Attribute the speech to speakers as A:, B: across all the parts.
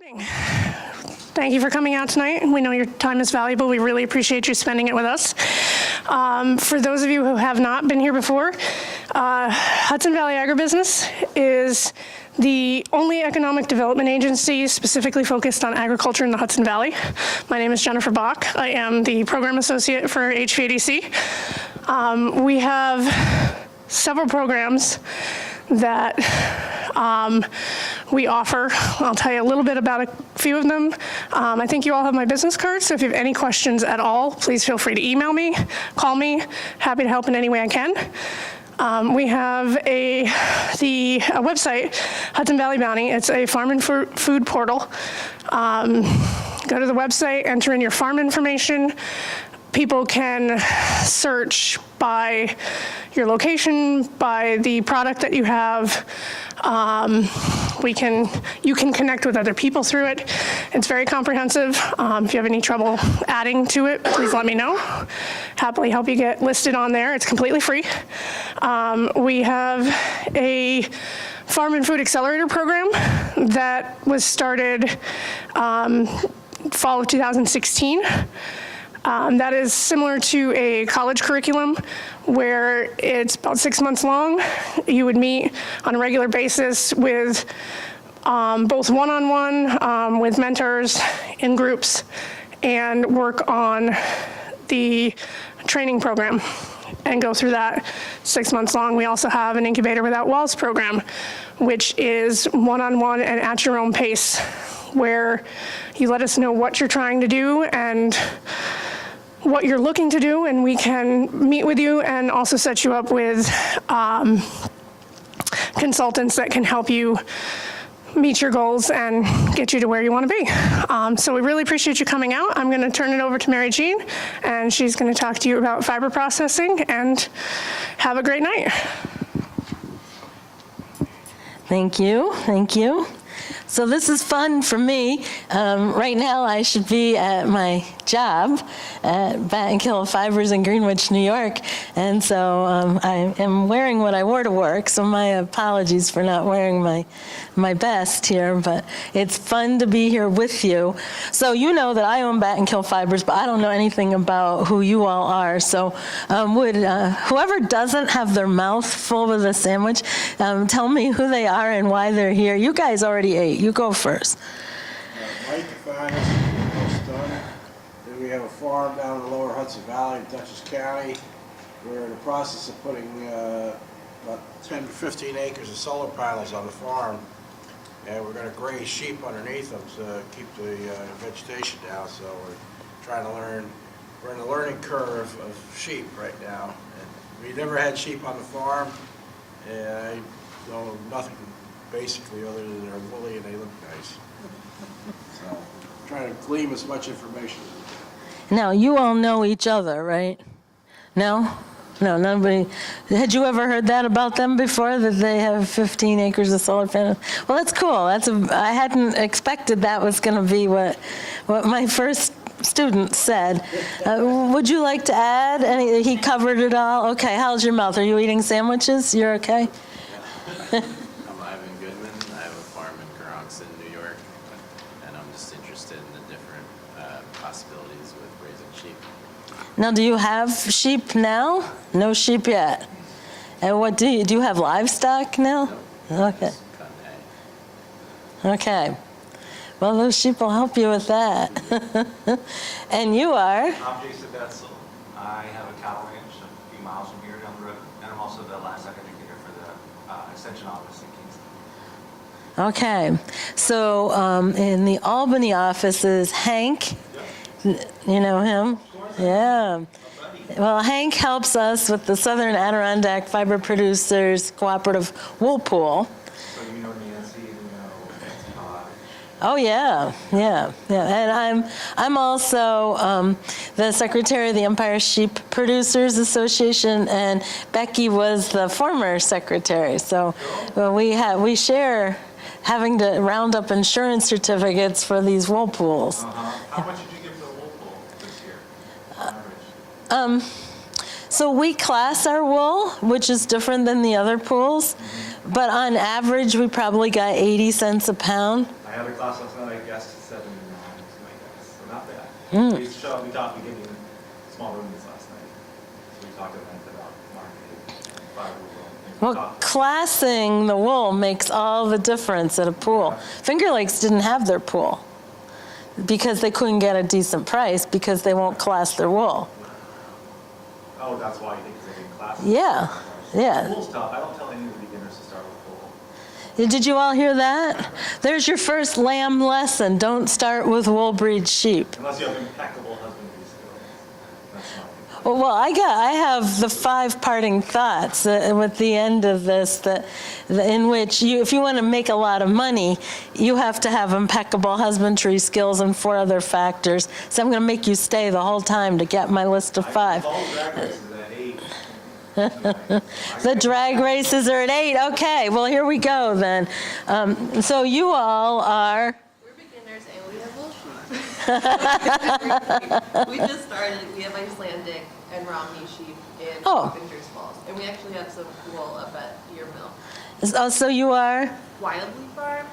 A: Thank you for coming out tonight. We know your time is valuable. We really appreciate you spending it with us. For those of you who have not been here before, Hudson Valley AgriBusiness is the only economic development agency specifically focused on agriculture in the Hudson Valley. My name is Jennifer Bach. I am the program associate for HVADC. We have several programs that we offer. I'll tell you a little bit about a few of them. I think you all have my business card, so if you have any questions at all, please feel free to email me, call me. Happy to help in any way I can. We have a website, Hudson Valley Bounty. It's a farm and food portal. Go to the website, enter in your farm information. People can search by your location, by the product that you have. You can connect with other people through it. It's very comprehensive. If you have any trouble adding to it, please let me know. Happily help you get listed on there. It's completely free. We have a Farm and Food Accelerator program that was started fall of 2016. That is similar to a college curriculum where it's about 6 months long. You would meet on a regular basis with both one-on-one with mentors in groups and work on the training program and go through that 6 months long. We also have an Incubator Without Walls program, which is one-on-one and at your own pace, where you let us know what you're trying to do and what you're looking to do, and we can meet with you and also set you up with consultants that can help you meet your goals and get you to where you want to be. So we really appreciate you coming out. I'm going to turn it over to Mary Jeanne, and she's going to talk to you about fiber processing, and have a great night.
B: Thank you. Thank you. So this is fun for me. Right now I should be at my job at Battenkill Fibers in Greenwich, New York. And so I am wearing what I wore to work, so my apologies for not wearing my best here, but it's fun to be here with you. So you know that I own Battenkill Fibers, but I don't know anything about who you all are. So would whoever doesn't have their mouth full with a sandwich, tell me who they are and why they're here. You guys already ate. You go first.
C: Mike Fanis, done. Then we have a farm down in the lower Hudson Valley, Dutchess County. We're in the process of putting about 10 to 15 acres of solar panels on the farm, and we're going to graze sheep underneath them to keep the vegetation down. So we're trying to learn. We're in the learning curve of sheep right now. And we never had sheep on the farm, and I know nothing basically other than they're woolly and they look nice. So I'm trying to glean as much information as we can.
B: Now, you all know each other, right? No? No, nobody. Had you ever heard that about them before, that they have 15 acres of solar panels? Well, that's cool. I hadn't expected that was going to be what my first student said. Would you like to add? He covered it all. Okay, how's your mouth? Are you eating sandwiches? You're okay? Now, do you have sheep now? No sheep yet. And what do you have livestock now? No. Okay. Okay. Well, those sheep will help you with that. And you are?
D: I'm Jason Betzel. I have a cattle ranch a few miles from here down the road, and I'm also the livestock educator for the extension office in Kingston.
B: Okay. So in the Albany office is Hank. Yep. You know him? Yeah. Well, Hank helps us with the Southern Adirondack Fiber Producers Cooperative Wool Pool.
D: So you know Nancy, you know Todd.
B: Oh yeah, yeah, yeah. And I'm also the secretary of the Empire Sheep Producers Association, and Becky was the former secretary. So we share having to round up insurance certificates for these wool pools.
D: How much did you give the wool pool this year?
B: So we class our wool, which is different than the other pools, but on average we probably got 80 cents a pound.
D: I had a class last night, I guessed 7 to 9 is my guess, so not bad. We talked getting small rooms last night. So we talked at length about marketing, fiber wool.
B: Well, classing the wool makes all the difference at a pool. Finger Lakes didn't have their pool because they couldn't get a decent price because they won't class their wool.
D: Oh, that's why you think they didn't class.
B: Yeah, yeah.
D: Pool's tough. I don't tell any of the beginners to start with pool.
B: Did you all hear that? There's your first lamb lesson. Don't start with wool breed sheep.
D: Unless you have impeccable husbandry skills. That's not.
B: Well, I have the 5 parting thoughts with the end of this, in which if you want to make a lot of money, you have to have impeccable husbandry skills and 4 other factors. So I'm going to make you stay the whole time to get my list of 5. The drag races are at 8. Okay, well, here we go then. So you all are...
E: We're beginners and we have wool sheep. We just started. We have Icelandic and Romney sheep in Carpenter's Falls. And we actually have some wool up at your mill.
B: Oh, so you are?
E: Wildly Farm,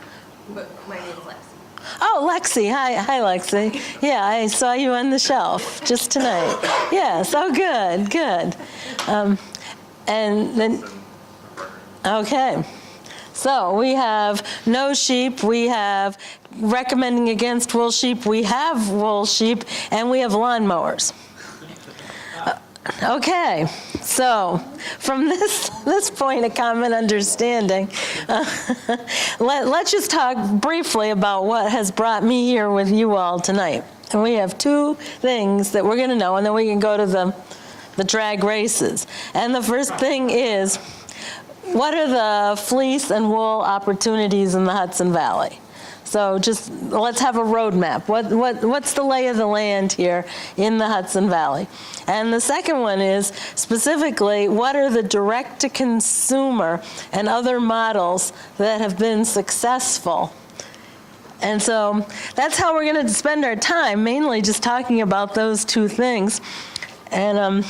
E: but my name's Lexi.
B: Oh, Lexi. Hi, Lexi. Yeah, I saw you on the shelf just tonight. Yes, oh, good. And then, okay. So we have no sheep, we have recommending against wool sheep, we have wool sheep, and we have lawnmowers. Okay, so from this point of common understanding, let's just talk briefly about what has brought me here with you all tonight. And we have 2 things that we're going to know, and then we can go to the drag races. And the first thing is, what are the fleece and wool opportunities in the Hudson Valley? So just let's have a roadmap. What's the lay of the land here in the Hudson Valley? And the second one is specifically, what are the direct-to-consumer and other models that have been successful? And so that's how we're going to spend our time, mainly just talking about those 2 things. And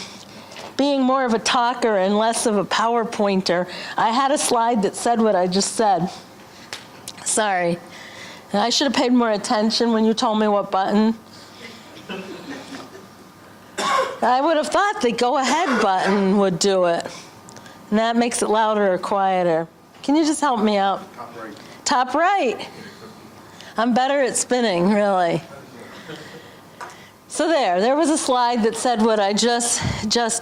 B: being more of a talker and less of a PowerPointer, I had a slide that said what I just said. Sorry. I should have paid more attention when you told me what button. I would have thought the go ahead button would do it. And that makes it louder or quieter. Can you just help me out?
C: Top right.
B: Top right. I'm better at spinning, really. So there was a slide that said what I just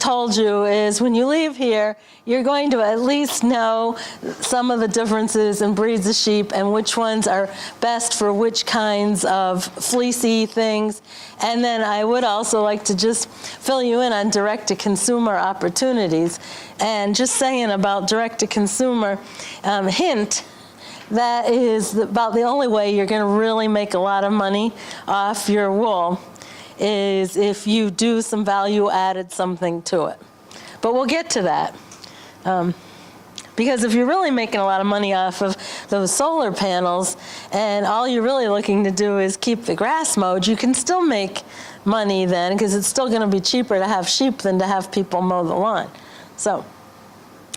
B: told you is when you leave here, you're going to at least know some of the differences in breeds of sheep and which ones are best for which kinds of fleecy things. And then I would also like to just fill you in on direct-to-consumer opportunities. And just saying about direct-to-consumer, hint, that is about the only way you're going to really make a lot of money off your wool is if you do some value-added something to it. But we'll get to that. Because if you're really making a lot of money off of those solar panels and all you're really looking to do is keep the grass mowed, you can still make money then because it's still going to be cheaper to have sheep than to have people mow the lawn. So,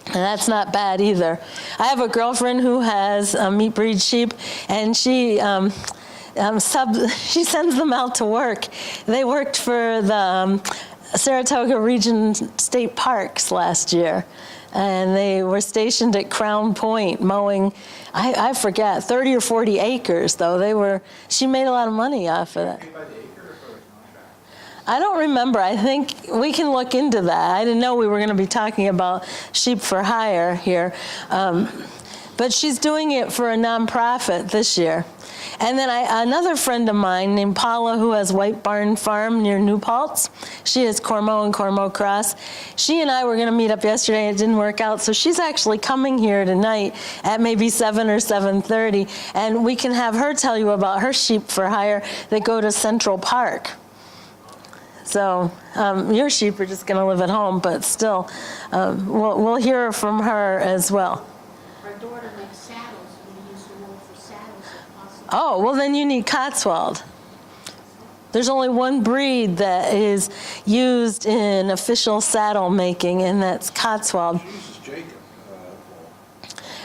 B: and that's not bad either. I have a girlfriend who has meat breed sheep, and she sends them out to work. They worked for the Saratoga Region State Parks last year, and they were stationed at Crown Point mowing, I forget, 30 or 40 acres, though. She made a lot of money off of it. I don't remember. I think we can look into that. I didn't know we were going to be talking about sheep for hire here. But she's doing it for a nonprofit this year. And then another friend of mine named Paula, who has White Barn Farm near New Paltz. She has Cormo and Cormo Cross. She and I were going to meet up yesterday. It didn't work out. So she's actually coming here tonight at maybe 7 or 7:30. And we can have her tell you about her sheep for hire that go to Central Park. So your sheep are just going to live at home, but still, we'll hear from her as well.
F: Our daughter makes saddles, and we use the wool for saddles if possible.
B: Oh, well then you need Cotswold. There's only one breed that is used in official saddle making, and that's Cotswold.
C: She uses Jacob wool.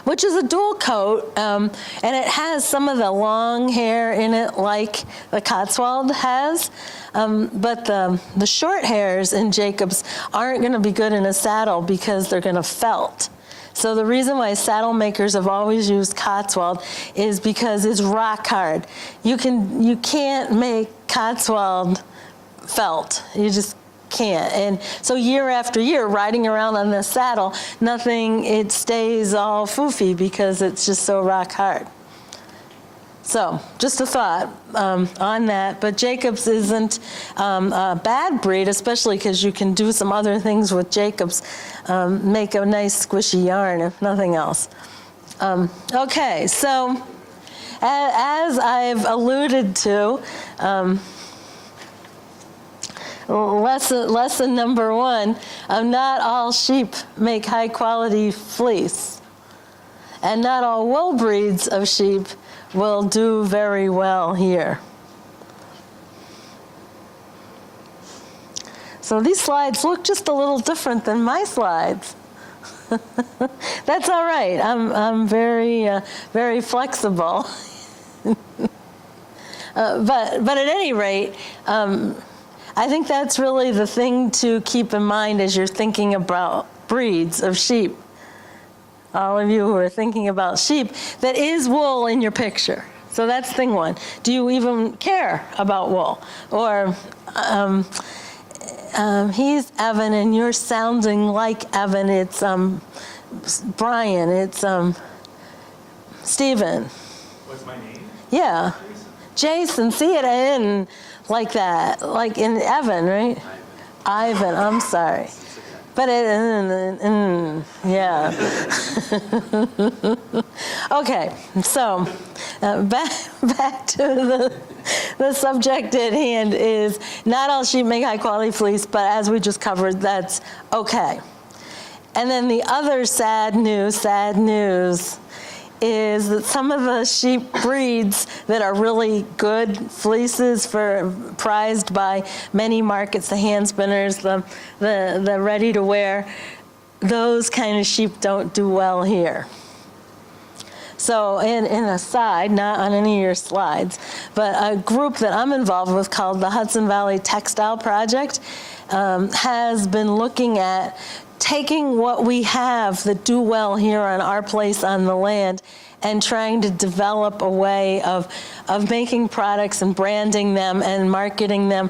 B: which is a dual coat, and it has some of the long hair in it like the Cotswold has, but the short hairs in Jacobs aren't going to be good in a saddle because they're going to felt. So the reason why saddle makers have always used Cotswold is because it's rock hard. You can't make Cotswold felt. You just can't. And so year after year, riding around on this saddle, it stays all foofy because it's just so rock hard. So just a thought on that. But Jacobs isn't a bad breed, especially because you can do some other things with Jacobs, make a nice squishy yarn, if nothing else. Okay, so as I've alluded to, lesson number 1, not all sheep make high quality fleece, and not all wool breeds of sheep will do very well here. So these slides look just a little different than my slides. That's all right. I'm very flexible. But at any rate, I think that's really the thing to keep in mind as you're thinking about breeds of sheep. All of you who are thinking about sheep, that is wool in your picture. So that's thing 1. Do you even care about wool? Or he's Evan and you're sounding like Evan. It's Brian. It's Stephen.
D: What's my name?
B: Yeah. Jason. See it in like that, like in Evan, right? Ivan. I'm sorry. But yeah. Okay, so back to the subject at hand is not all sheep make high quality fleece, but as we just covered, that's okay. And then the other sad news is that some of the sheep breeds that are really good fleeces prized by many markets, the hand spinners, the ready to wear, those kind of sheep don't do well here. So in a side, not on any of your slides, but a group that I'm involved with called the Hudson Valley Textile Project has been looking at taking what we have that do well here on our place on the land and trying to develop a way of making products and branding them and marketing them,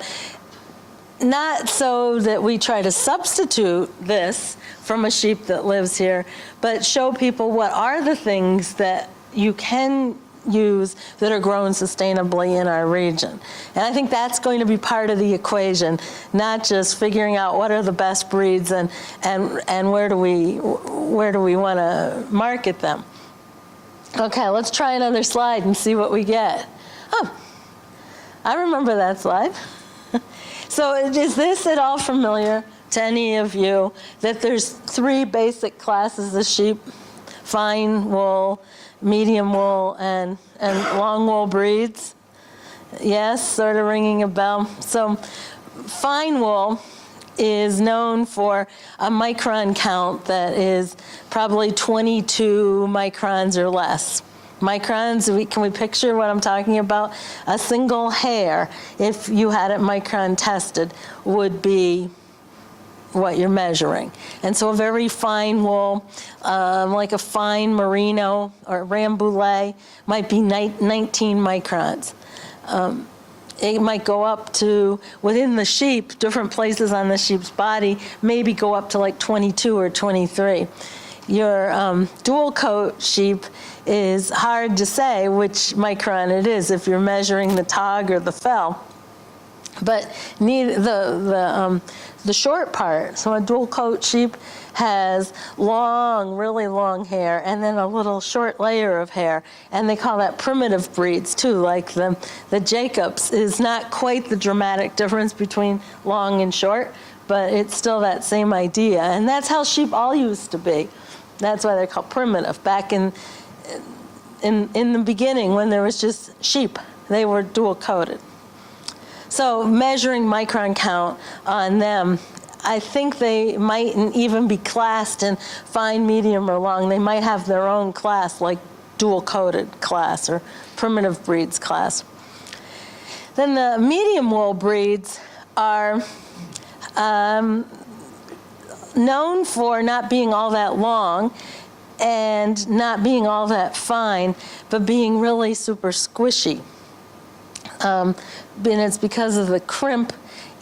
B: not so that we try to substitute this from a sheep that lives here, but show people what are the things that you can use that are grown sustainably in our region. And I think that's going to be part of the equation, not just figuring out what are the best breeds and where do we want to market them. Okay, let's try another slide and see what we get. Oh, I remember that slide. So is this at all familiar to any of you that there's 3 basic classes of sheep? Fine wool, medium wool, and long wool breeds? Yes, sort of ringing a bell. So fine wool is known for a micron count that is probably 22 microns or less. Microns, can we picture what I'm talking about? A single hair, if you had it micron tested, would be what you're measuring. And so a very fine wool, like a fine merino or rambouillet, might be 19 microns. It might go up to, within the sheep, different places on the sheep's body, maybe go up to like 22 or 23. Your dual coat sheep is hard to say which micron it is if you're measuring the tog or the fell. But the short part, so a dual coat sheep has long, really long hair and then a little short layer of hair. And they call that primitive breeds too, like the Jacobs is not quite the dramatic difference between long and short, but it's still that same idea. And that's how sheep all used to be. That's why they're called primitive. Back in the beginning when there was just sheep, they were dual coated. So measuring micron count on them I think they mightn't even be classed in fine, medium, or long. They might have their own class, like dual-coated class or primitive breeds class. Then the medium wool breeds are known for not being all that long and not being all that fine, but being really super squishy. And it's because of the crimp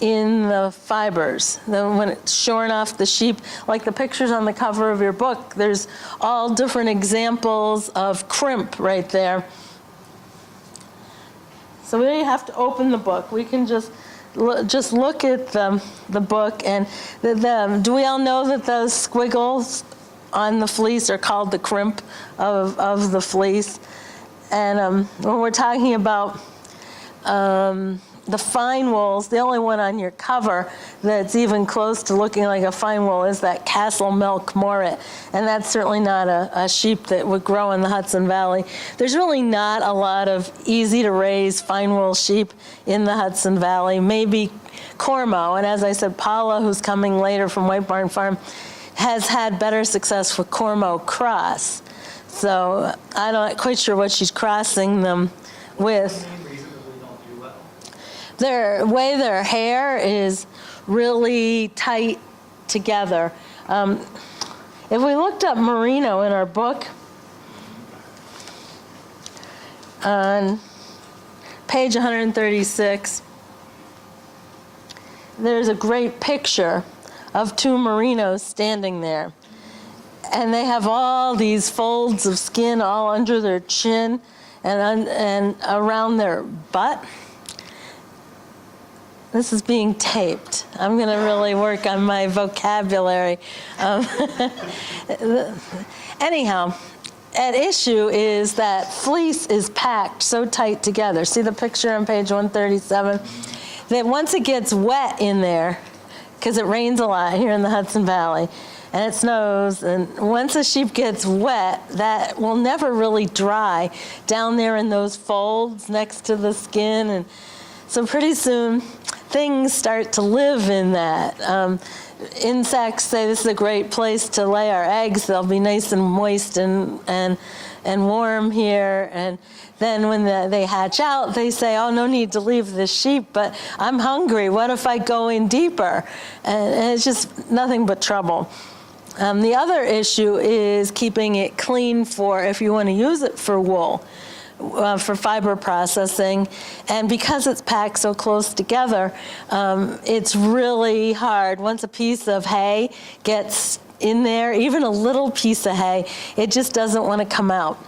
B: in the fibers. Then when it's shorn off the sheep, like the pictures on the cover of your book, there's all different examples of crimp right there. So we don't have to open the book. We can just look at the book. And do we all know that those squiggles on the fleece are called the crimp of the fleece? And when we're talking about the fine wools, the only one on your cover that's even close to looking like a fine wool is that Castle Milk Morit. And that's certainly not a sheep that would grow in the Hudson Valley. There's really not a lot of easy to raise fine wool sheep in the Hudson Valley. Maybe Cormo, and as I said, Paula, who's coming later from White Barn Farm, has had better success with Cormo cross. So I'm not quite sure what she's crossing them with. The way their hair is really tight together. If we looked up merino in our book, on page 136, there's a great picture of two merinos standing there. And they have all these folds of skin all under their chin and around their butt. This is being taped. I'm going to really work on my vocabulary. Anyhow, at issue is that fleece is packed so tight together. See the picture on page 137? That once it gets wet in there, because it rains a lot here in the Hudson Valley, and it snows, and once a sheep gets wet, that will never really dry down there in those folds next to the skin. And so pretty soon, things start to live in that. Insects say this is a great place to lay our eggs. They'll be nice and moist and warm here. And then when they hatch out, they say, oh, no need to leave the sheep, but I'm hungry. What if I go in deeper? And it's just nothing but trouble. The other issue is keeping it clean for if you want to use it for wool. For fiber processing, and because it's packed so close together, it's really hard. Once a piece of hay gets in there, even a little piece of hay, it just doesn't want to come out.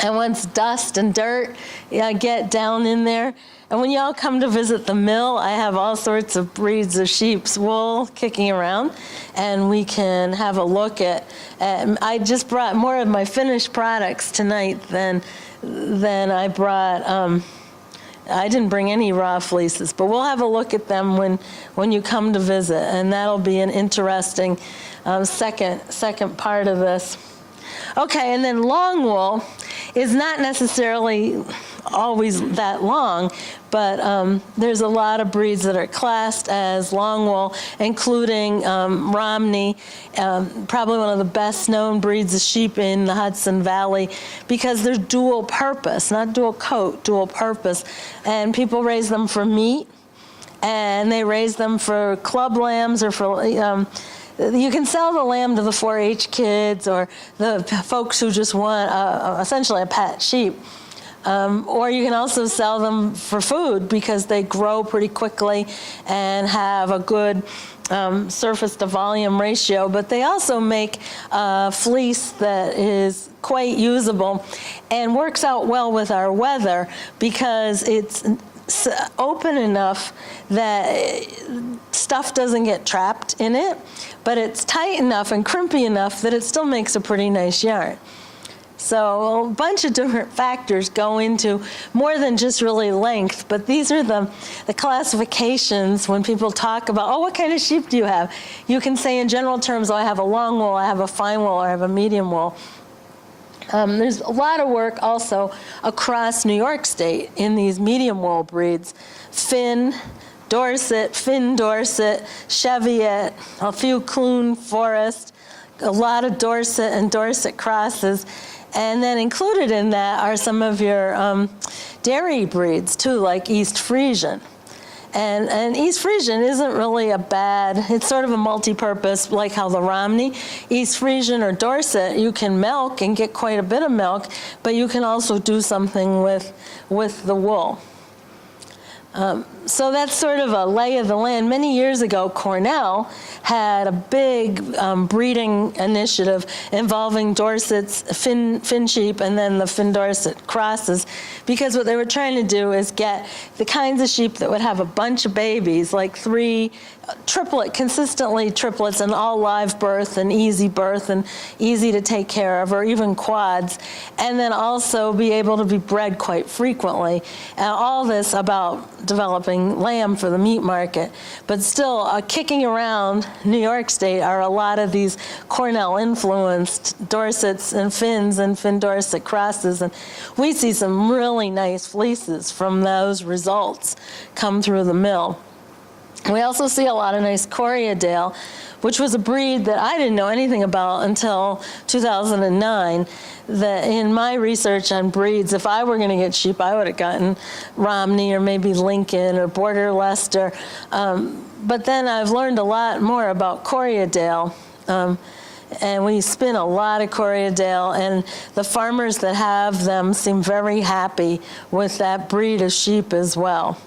B: And once dust and dirt get down in there, and when y'all come to visit the mill, I have all sorts of breeds of sheep's wool kicking around, and we can have a look at I just brought more of my finished products tonight than I brought. I didn't bring any raw fleeces, but we'll have a look at them when you come to visit, and that'll be an interesting second part of this. Okay, and then long wool is not necessarily always that long, but there's a lot of breeds that are classed as long wool, including Romney, probably one of the best known breeds of sheep in the Hudson Valley, because they're dual purpose, not dual coat, dual purpose. And people raise them for meat, and they raise them for club lambs or for you can sell the lamb to the 4-H kids or the folks who just want essentially a pet sheep. Or you can also sell them for food because they grow pretty quickly and have a good surface to volume ratio. But they also make fleece that is quite usable and works out well with our weather because it's open enough that stuff doesn't get trapped in it, but it's tight enough and crimpy enough that it still makes a pretty nice yarn. So a bunch of different factors go into more than just really length, but these are the classifications when people talk about, oh, what kind of sheep do you have? You can say in general terms, oh, I have a long wool, I have a fine wool, or I have a medium wool. There's a lot of work also across New York State in these medium wool breeds. Finn, Dorset, Finn Dorset, Cheviot, a few Clune Forest, a lot of Dorset and Dorset crosses. And then included in that are some of your dairy breeds too, like East Frisian. And East Frisian isn't really a bad, it's sort of a multi-purpose, like how the Romney, East Frisian or Dorset, you can milk and get quite a bit of milk, but you can also do something with the wool. So that's sort of a lay of the land. Many years ago, Cornell had a big breeding initiative involving Dorset's Finn sheep and then the Finn Dorset crosses, because what they were trying to do is get the kinds of sheep that would have a bunch of babies, like consistently triplets, and all live birth and easy to take care of, or even quads, and then also be able to be bred quite frequently. And all this about developing lamb for the meat market. But still, kicking around New York State are a lot of these Cornell-influenced Dorsets and Finn Dorset crosses, and we see some really nice fleeces from those results come through the mill. We also see a lot of nice Corriedale, which was a breed that I didn't know anything about until 2009. That in my research on breeds, if I were going to get sheep, I would have gotten Romney or maybe Lincoln or Border Leicester. But then I've learned a lot more about Corriedale. And we spin a lot of Corriedale, and the farmers that have them seem very happy with that breed of sheep as well.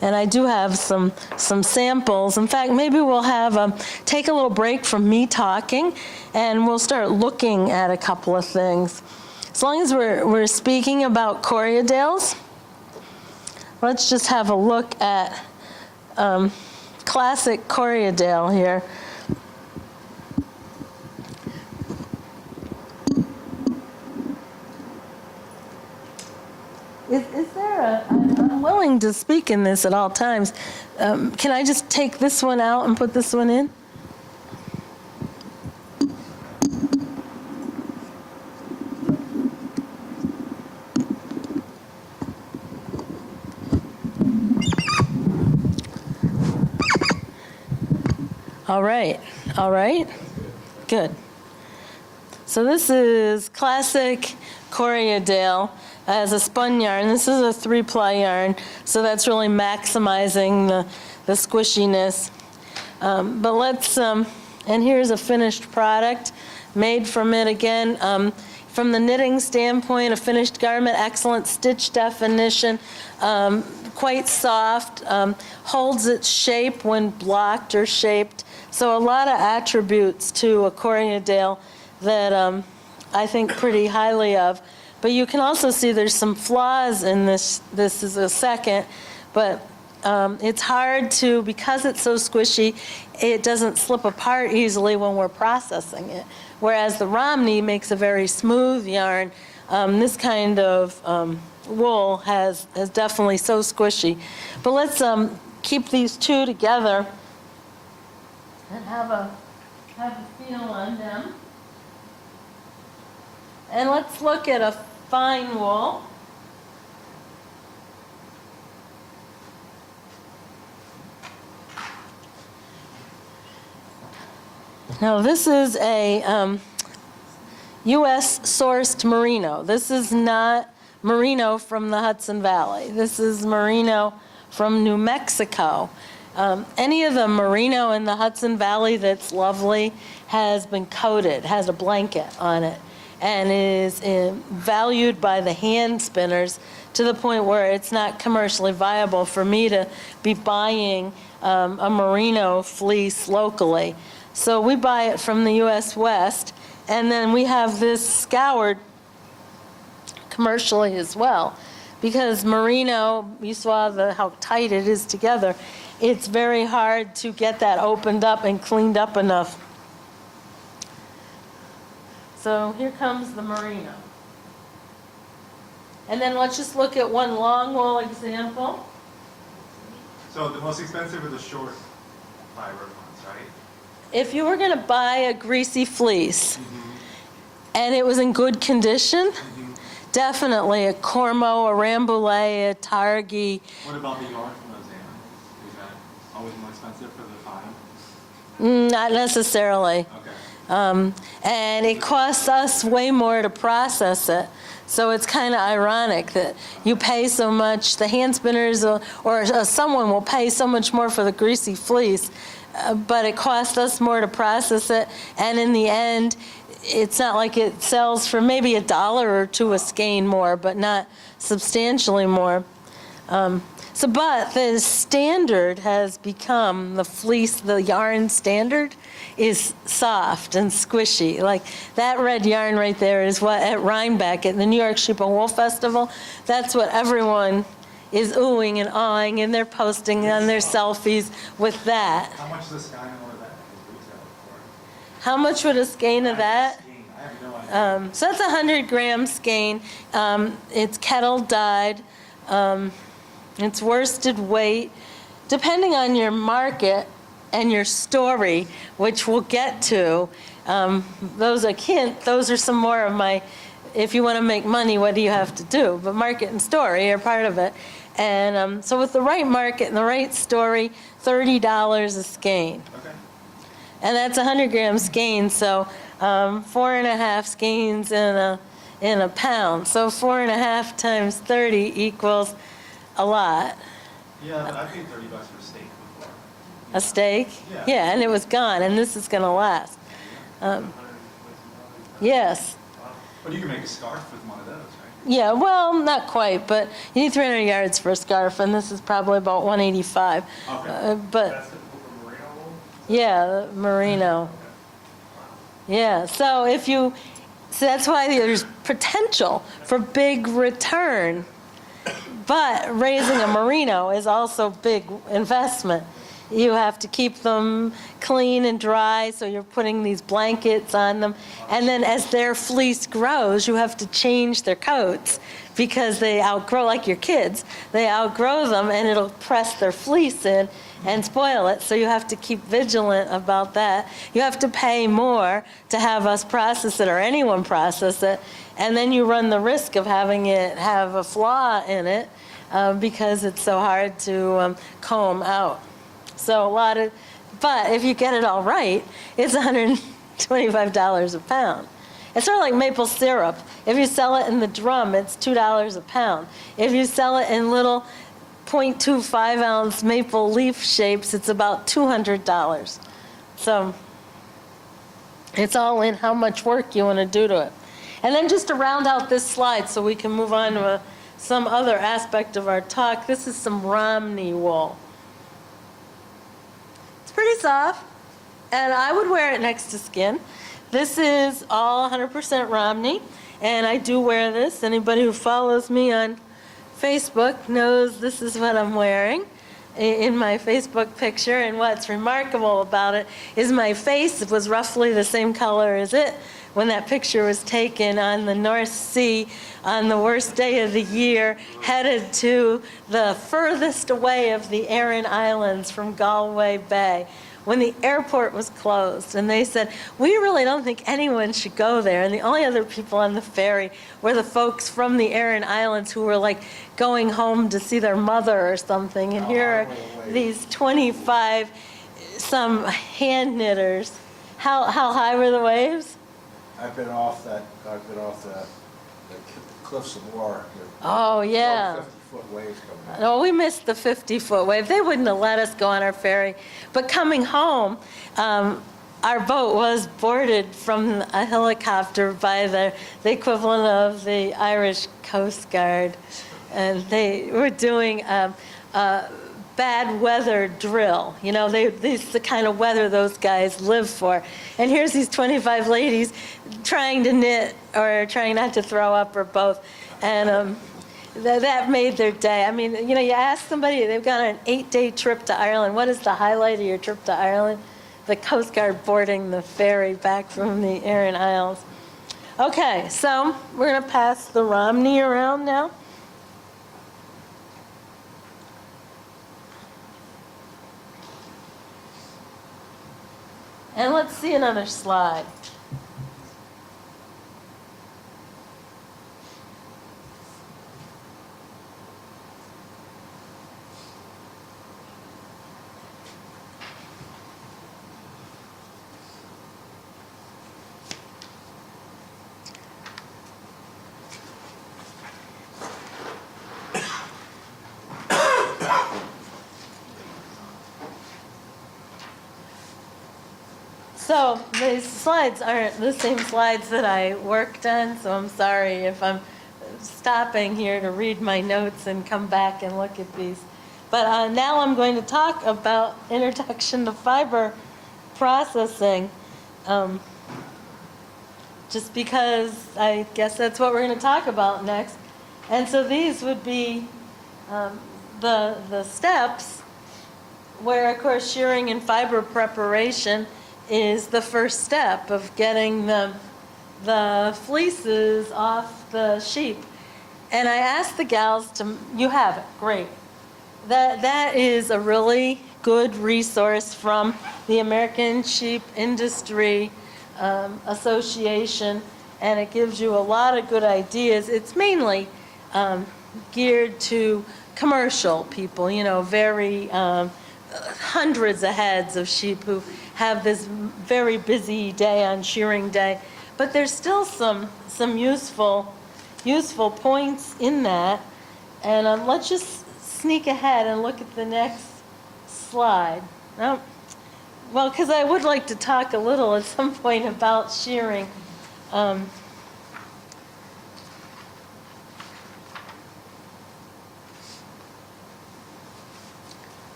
B: And I do have some samples. In fact, maybe we'll have take a little break from me talking, and we'll start looking at a couple of things. As long as we're speaking about Corriedales, let's just have a look at classic Corriedale here. Is there I'm willing to speak in this at all times. Can I just take this one out and put this one in? All right, good. So this is classic Corriedale as a spun yarn. This is a 3-ply yarn, so that's really maximizing the squishiness. But let's, and here's a finished product made from it again. From the knitting standpoint, a finished garment, excellent stitch definition, quite soft, holds its shape when blocked or shaped. So a lot of attributes to a Corriedale that I think pretty highly of. But you can also see there's some flaws in this. This is a second, but it's hard to, because it's so squishy, it doesn't slip apart easily when we're processing it. Whereas the Romney makes a very smooth yarn. This kind of wool has definitely so squishy. But let's keep these two together and have a feel on them. And let's look at a fine wool. Now this is a U.S. sourced merino. This is not merino from the Hudson Valley. This is merino from New Mexico. Any of the merino in the Hudson Valley that's lovely has been coated, has a blanket on it, and is valued by the hand spinners to the point where it's not commercially viable for me to be buying a merino fleece locally. So we buy it from the U.S. West, and then we have this scoured commercially as well. Because merino, you saw how tight it is together, it's very hard to get that opened up and cleaned up enough. So here comes the merino. And then let's just look at one long wool example.
D: So the most expensive are the short fiber ones, right?
B: If you were going to buy a greasy fleece and it was in good condition, definitely a Cormo, a Rambouillet, a Targhee.
D: What about the yarn from those animals? Is that
B: Not necessarily.
D: Okay.
B: And it costs us way more to process it. So it's kind of ironic that you pay so much, the hand spinners or someone will pay so much more for the greasy fleece, but it costs us more to process it. And in the end, it's not like it sells for maybe $1 or $2 a skein more, but not substantially more. But the standard has become, the fleece, the yarn standard is soft and squishy. Like that red yarn right there is what at Rhinebeck, at the New York Sheep and Wool Festival, that's what everyone is oohing and awing, and they're posting on their selfies with that.
D: How much is a skein of that is retail for?
B: How much would a skein of that?
D: Skein, I have no idea.
B: So that's a 100-gram skein. It's kettle dyed. It's worsted weight. Depending on your market and your story, which we'll get to, those are some more of my, if you want to make money, what do you have to do? But market and story are part of it. And so with the right market and the right story, $30 a skein.
D: Okay.
B: And that's a 100-gram skein, so 4.5 skeins in a pound. So 4.5 times 30 equals a lot.
D: Yeah, but I paid $30 for a steak before.
B: A steak?
D: Yeah.
B: Yeah, and it was gone, and this is going to last. Yes.
D: But you can make a scarf with one of those, right?
B: Yeah, well, not quite, but you need 300 yards for a scarf, and this is probably about 185.
D: Okay.
B: But
D: That's typical for merino wool?
B: yeah, merino. Yeah, so that's why there's potential for big return. But raising a merino is also big investment. You have to keep them clean and dry, so you're putting these blankets on them. And then as their fleece grows, you have to change their coats because they outgrow, like your kids, they outgrow them and it'll press their fleece in and spoil it. So you have to keep vigilant about that. You have to pay more to have us process it or anyone process it. And then you run the risk of having it have a flaw in it because it's so hard to comb out. So but if you get it all right, it's $125 a pound. It's sort of like maple syrup. If you sell it in the drum, it's $2 a pound. If you sell it in little 0.25 ounce maple leaf shapes, it's about $200. So it's all in how much work you want to do to it. And then just to round out this slide so we can move on to some other aspect of our talk, this is some Romney wool. It's pretty soft, and I would wear it next to skin. This is all 100% Romney, and I do wear this. Anybody who follows me on Facebook knows this is what I'm wearing in my Facebook picture, and what's remarkable about it is my face was roughly the same color as it when that picture was taken on the North Sea on the worst day of the year, headed to the furthest away of the Aran Islands from Galway Bay, when the airport was closed. And they said, we really don't think anyone should go there. And the only other people on the ferry were the folks from the Aran Islands who were like going home to see their mother or something. And here are these 25 some hand knitters. How high were the waves?
C: I've been off the cliffs of Moher.
B: Oh, yeah.
C: 50-foot waves coming in.
B: Oh, we missed the 50-foot wave. They wouldn't have let us go on our ferry. But coming home, our boat was boarded from a helicopter by the equivalent of the Irish Coast Guard. And they were doing a bad weather drill. You know, this is the kind of weather those guys live for. And here's these 25 ladies trying to knit or trying not to throw up or both. And that made their day. I mean, you know, you ask somebody, they've gone on an 8-day trip to Ireland. What is the highlight of your trip to Ireland? The Coast Guard boarding the ferry back from the Aran Isles. Okay, so we're going to pass the Romney around now. And let's see another slide. So these slides aren't the same slides that I worked on, so I'm sorry if I'm stopping here to read my notes and come back and look at these. But now I'm going to talk about introduction to fiber processing, just because I guess that's what we're going to talk about next. And so these would be the steps where, of course, shearing and fiber preparation is the first step of getting the fleeces off the sheep. And I asked the gals to, you have it, great. That is a really good resource from the American Sheep Industry Association, and it gives you a lot of good ideas. It's mainly geared to commercial people, you know, very hundreds of heads of sheep who have this very busy day on shearing day. But there's still some useful points in that. And let's just sneak ahead and look at the next slide. Oh, well, because I would like to talk a little at some point about shearing.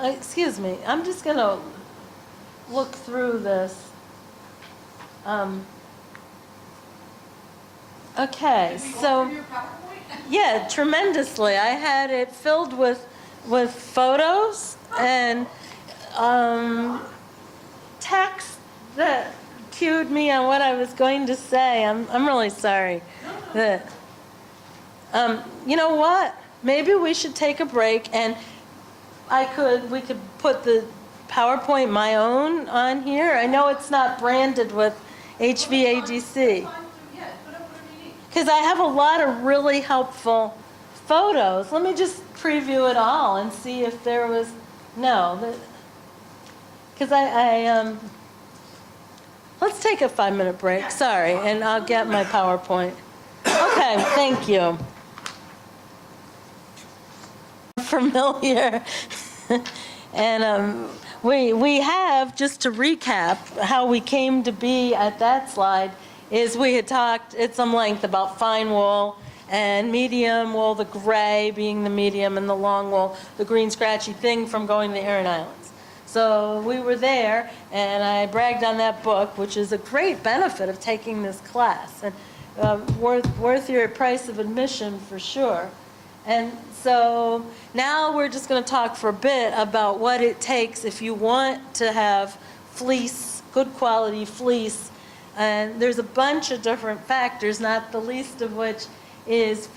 B: Excuse me, I'm just going to look through this. Okay, so, yeah, tremendously. I had it filled with photos and text that cued me on what I was going to say. I'm really sorry. That, you know what? Maybe we should take a break, and we could put the PowerPoint, my own, on here. I know it's not branded with HVADC. Because I have a lot of really helpful photos. Let me just preview it all and see if there was, no. Because let's take a 5-minute break, sorry, and I'll get my PowerPoint. Okay, thank you. Familiar. And we have, just to recap, how we came to be at that slide is we had talked at some length about fine wool and medium wool, the gray being the medium, and the long wool, the green scratchy thing from going to the Aran Islands. So we were there, and I bragged on that book, which is a great benefit of taking this class, and worth your price of admission for sure. And so now we're just going to talk for a bit about what it takes if you want to have fleece, good quality fleece. And there's a bunch of different factors, not the least of which is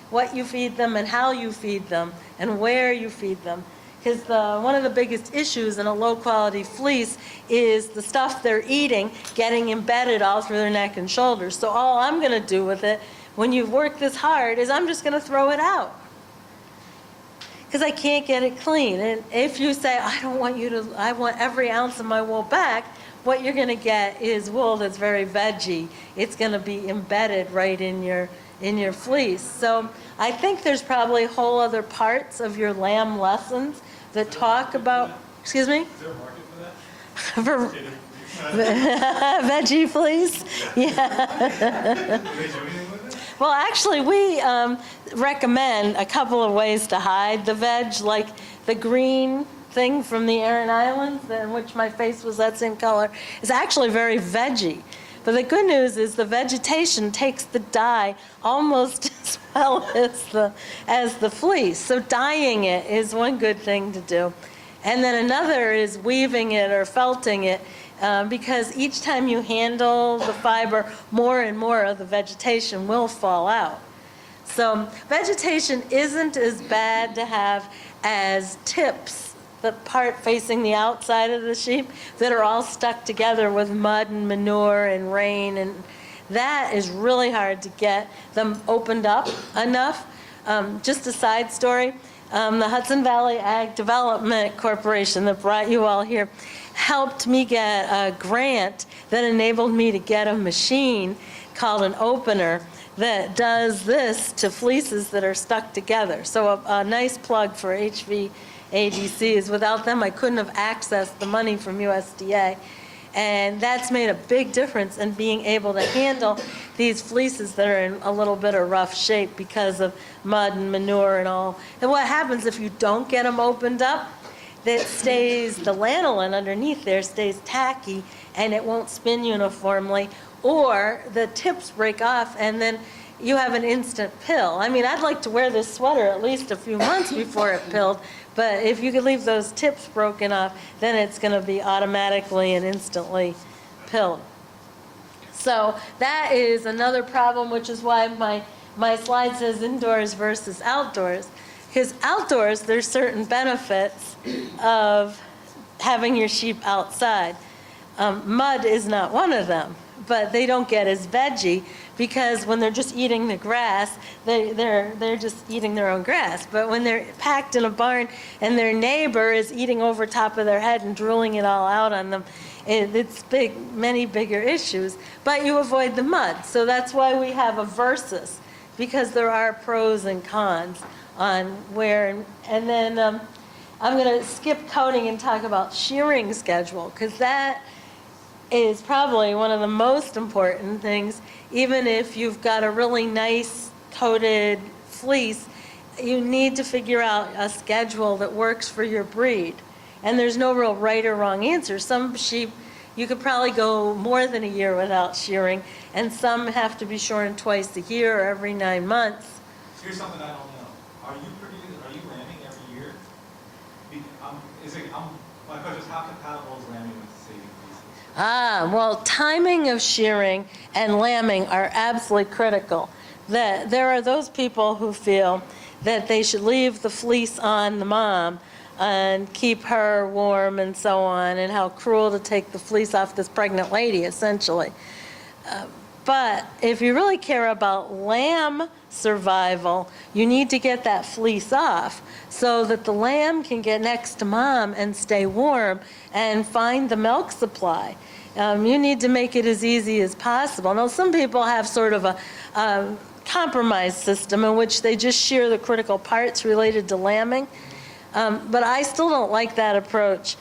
B: what you feed them and how you feed them and where you feed them. Because one of the biggest issues in a low quality fleece is the stuff they're eating getting embedded all through their neck and shoulders. So all I'm going to do with it when you've worked this hard is I'm just going to throw it out. Because I can't get it clean. And if you say, I want every ounce of my wool back, what you're going to get is wool that's very veggie. It's going to be embedded right in your fleece. So I think there's probably whole other parts of your lamb lessons that talk about, excuse me?
D: Is there a market for that?
B: For veggie fleece? Yeah. Well, actually, we recommend a couple of ways to hide the veg, like the green thing from the Aran Islands, in which my face was that same color, is actually very veggie. But the good news is the vegetation takes the dye almost as well as the fleece. So dyeing it is one good thing to do. And then another is weaving it or felting it, because each time you handle the fiber, more and more of the vegetation will fall out. So vegetation isn't as bad to have as tips, the part facing the outside of the sheep that are all stuck together with mud and manure and rain, and that is really hard to get them opened up enough. Just a side story, the Hudson Valley Ag Development Corporation that brought you all here helped me get a grant that enabled me to get a machine called an opener that does this to fleeces that are stuck together. So a nice plug for ADCs. Without them, I couldn't have accessed the money from USDA. And that's made a big difference in being able to handle these fleeces that are in a little bit of rough shape because of mud and manure and all. And what happens if you don't get them opened up? That stays, the lanolin underneath there stays tacky and it won't spin uniformly, or the tips break off and then you have an instant pill. I mean, I'd like to wear this sweater at least a few months before it pilled, but if you could leave those tips broken off, then it's going to be automatically and instantly pilled. So that is another problem, which is why my slide says indoors versus outdoors. Because outdoors, there's certain benefits of having your sheep outside. Mud is not one of them, but they don't get as veggie because when they're just eating the grass, they're just eating their own grass. But when they're packed in a barn and their neighbor is eating over top of their head and drooling it all out on them, it's many bigger issues. But you avoid the mud. So that's why we have a versus, because there are pros and cons on where, and then I'm going to skip coating and talk about shearing schedule, because that is probably one of the most important things. Even if you've got a really nice coated fleece, you need to figure out a schedule that works for your breed. And there's no real right or wrong answer. Some sheep, you could probably go more than a year without shearing, and some have to be shorn twice a year or every 9 months.
D: Here's something I don't know. Are you lambing every year? My question is, how compatible is lambing with saving fleeces?
B: Well, timing of shearing and lambing are absolutely critical. That there are those people who feel that they should leave the fleece on the mom and keep her warm and so on, and how cruel to take the fleece off this pregnant lady, essentially. But if you really care about lamb survival, you need to get that fleece off so that the lamb can get next to mom and stay warm and find the milk supply. You need to make it as easy as possible. Now, some people have sort of a compromise system in which they just shear the critical parts related to lambing. But I still don't like that approach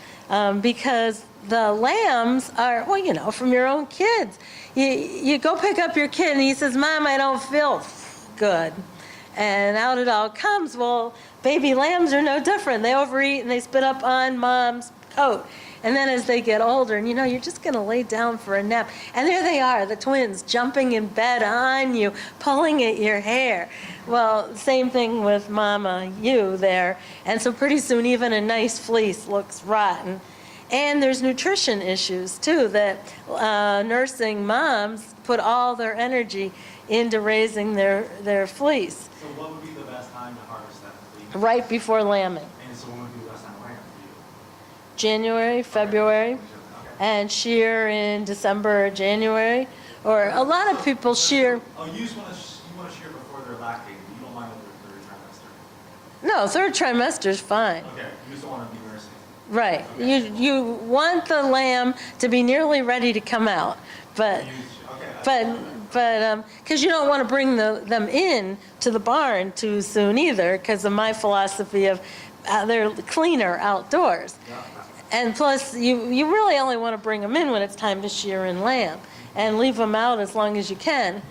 B: because the lambs are, well, you know, from your own kids. You go pick up your kid and he says, Mom, I don't feel good. And out it all comes. Well, baby lambs are no different. They overeat and they spit up on mom's coat. And then as they get older, and you know, you're just going to lay down for a nap. And there they are, the twins, jumping in bed on you, pulling at your hair. Well, same thing with Mama, you there. And so pretty soon, even a nice fleece looks rotten. And there's nutrition issues, too, that nursing moms put all their energy into raising their fleece.
D: So what would be the best time to harvest that fleece?
B: Right before lambing.
D: And so when would be the best time to lamb for you?
B: January, February,
D: Okay.
B: and shear in December or January. Or a lot of people shear.
D: Oh, you just want to shear before they're lactating. You don't mind with their third trimester.
B: No, third trimester is fine.
D: Okay, you just don't want to be nursing.
B: Right. You want the lamb to be nearly ready to come out, but because you don't want to bring them in to the barn too soon either, because of my philosophy of they're cleaner outdoors. And plus, you really only want to bring them in when it's time to shear and lamb, and leave them out as long as you can.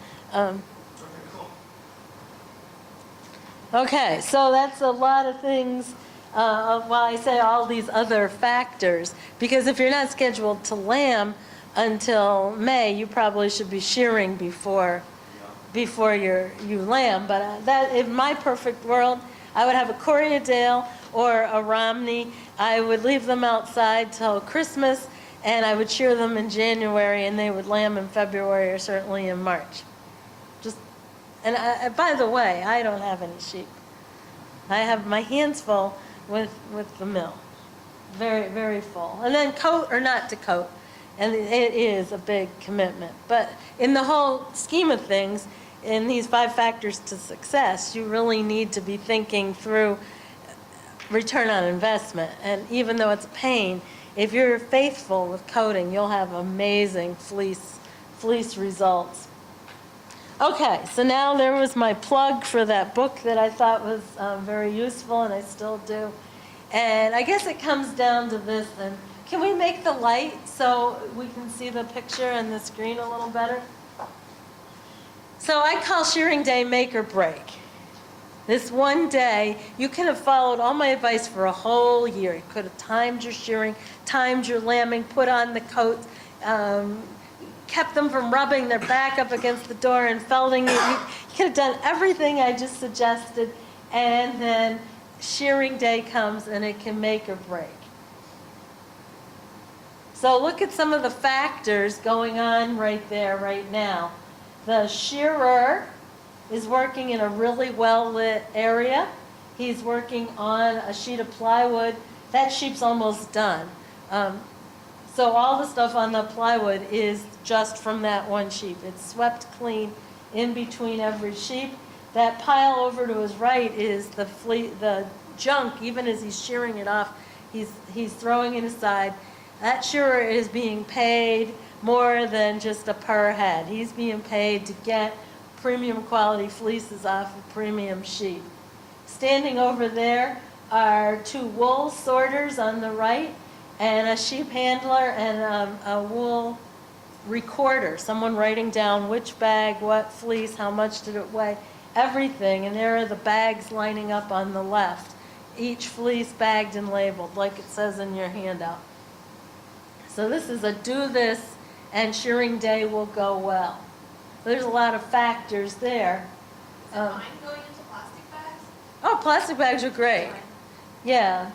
B: Okay, so that's a lot of things. While I say all these other factors, because if you're not scheduled to lamb until May, you probably should be shearing before you lamb. But that, in my perfect world, I would have a Corriedale or a Romney. I would leave them outside till Christmas, and I would shear them in January, and they would lamb in February or certainly in March. And by the way, I don't have any sheep. I have my hands full with the mill. Very, very full. And then coat or not to coat. And it is a big commitment. But in the whole scheme of things, in these 5 factors to success, you really need to be thinking through return on investment. And even though it's a pain, if you're faithful with coating, you'll have amazing fleece results. Okay, so now there was my plug for that book that I thought was very useful, and I still do. And I guess it comes down to this, and can we make the light so we can see the picture and the screen a little better? So I call shearing day make or break. This one day, you could have followed all my advice for a whole year. You could have timed your shearing, timed your lambing, put on the coats, kept them from rubbing their back up against the door and felting it. You could have done everything I just suggested, and then shearing day comes and it can make or break. So look at some of the factors going on right there, right now. The shearer is working in a really well-lit area. He's working on a sheet of plywood. That sheep's almost done. So all the stuff on the plywood is just from that one sheep. It's swept clean in between every sheep. That pile over to his right is the junk. Even as he's shearing it off, he's throwing it aside. That shearer is being paid more than just a per head. He's being paid to get premium quality fleeces off of premium sheep. Standing over there are 2 wool sorters on the right and a sheep handler and a wool recorder, someone writing down which bag, what fleece, how much did it weigh, everything. And there are the bags lining up on the left, each fleece bagged and labeled like it says in your handout. So this is a do this and shearing day will go well. There's a lot of factors there.
E: Is it fine going into plastic bags?
B: Oh, plastic bags are great. Yeah,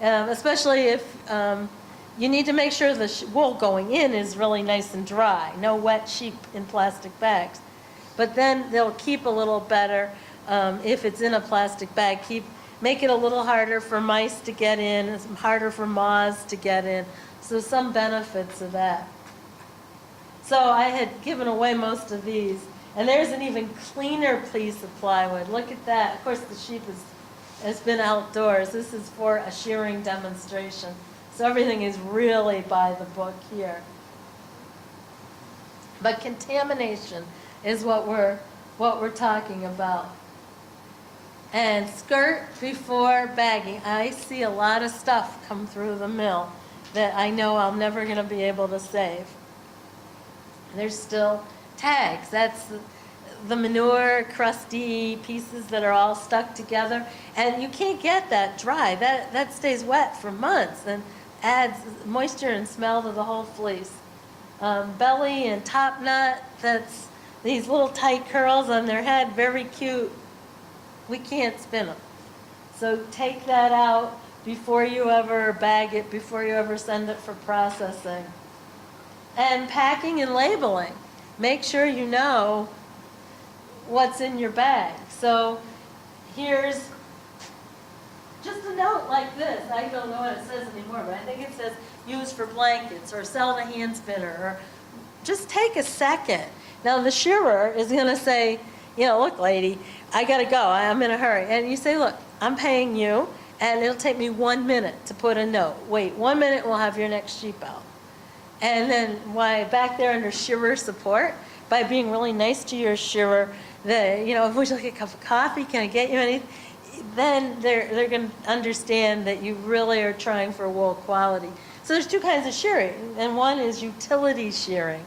B: especially if you need to make sure the wool going in is really nice and dry. No wet sheep in plastic bags. But then they'll keep a little better if it's in a plastic bag. Make it a little harder for mice to get in, and harder for moths to get in. So some benefits of that. So I had given away most of these. And there's an even cleaner piece of plywood. Look at that. Of course, the sheep has been outdoors. This is for a shearing demonstration. So everything is really by the book here. But contamination is what we're talking about. And skirt before bagging. I see a lot of stuff come through the mill that I know I'm never going to be able to save. There's still tags. That's the manure, crusty pieces that are all stuck together. And you can't get that dry. That stays wet for months and adds moisture and smell to the whole fleece. Belly and top knot, that's these little tight curls on their head, very cute. We can't spin them. So take that out before you ever bag it, before you ever send it for processing. And packing and labeling. Make sure you know what's in your bag. So here's just a note like this. I don't know what it says anymore, but I think it says use for blankets or sell to hand spinner, or just take a second. Now the shearer is going to say, look, lady, I got to go. I'm in a hurry. And you say, look, I'm paying you, and it'll take me 1 minute to put a note. Wait 1 minute, we'll have your next sheep out. And then back there under shearer support, by being really nice to your shearer, if would you like a cup of coffee? Can I get you anything? Then they're going to understand that you really are trying for wool quality. So there's 2 kinds of shearing, and one is utility shearing.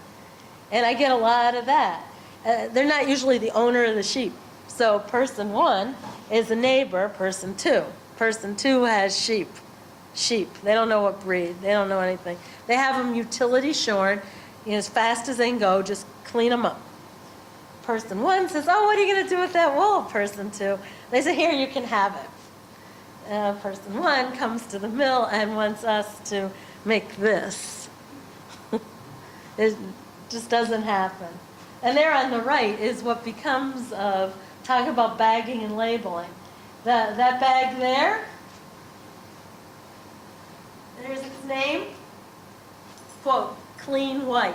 B: And I get a lot of that. They're not usually the owner of the sheep. So person 1 is a neighbor, person 2. Person 2 has sheep. They don't know what breed. They don't know anything. They have them utility shorn, as fast as they can go, just clean them up. Person 1 says, oh, what are you going to do with that wool? Person 2. They say, here, you can have it. Person 1 comes to the mill and wants us to make this. It just doesn't happen. And there on the right is what becomes of, talk about bagging and labeling. That bag there, there's its name, quote, clean white.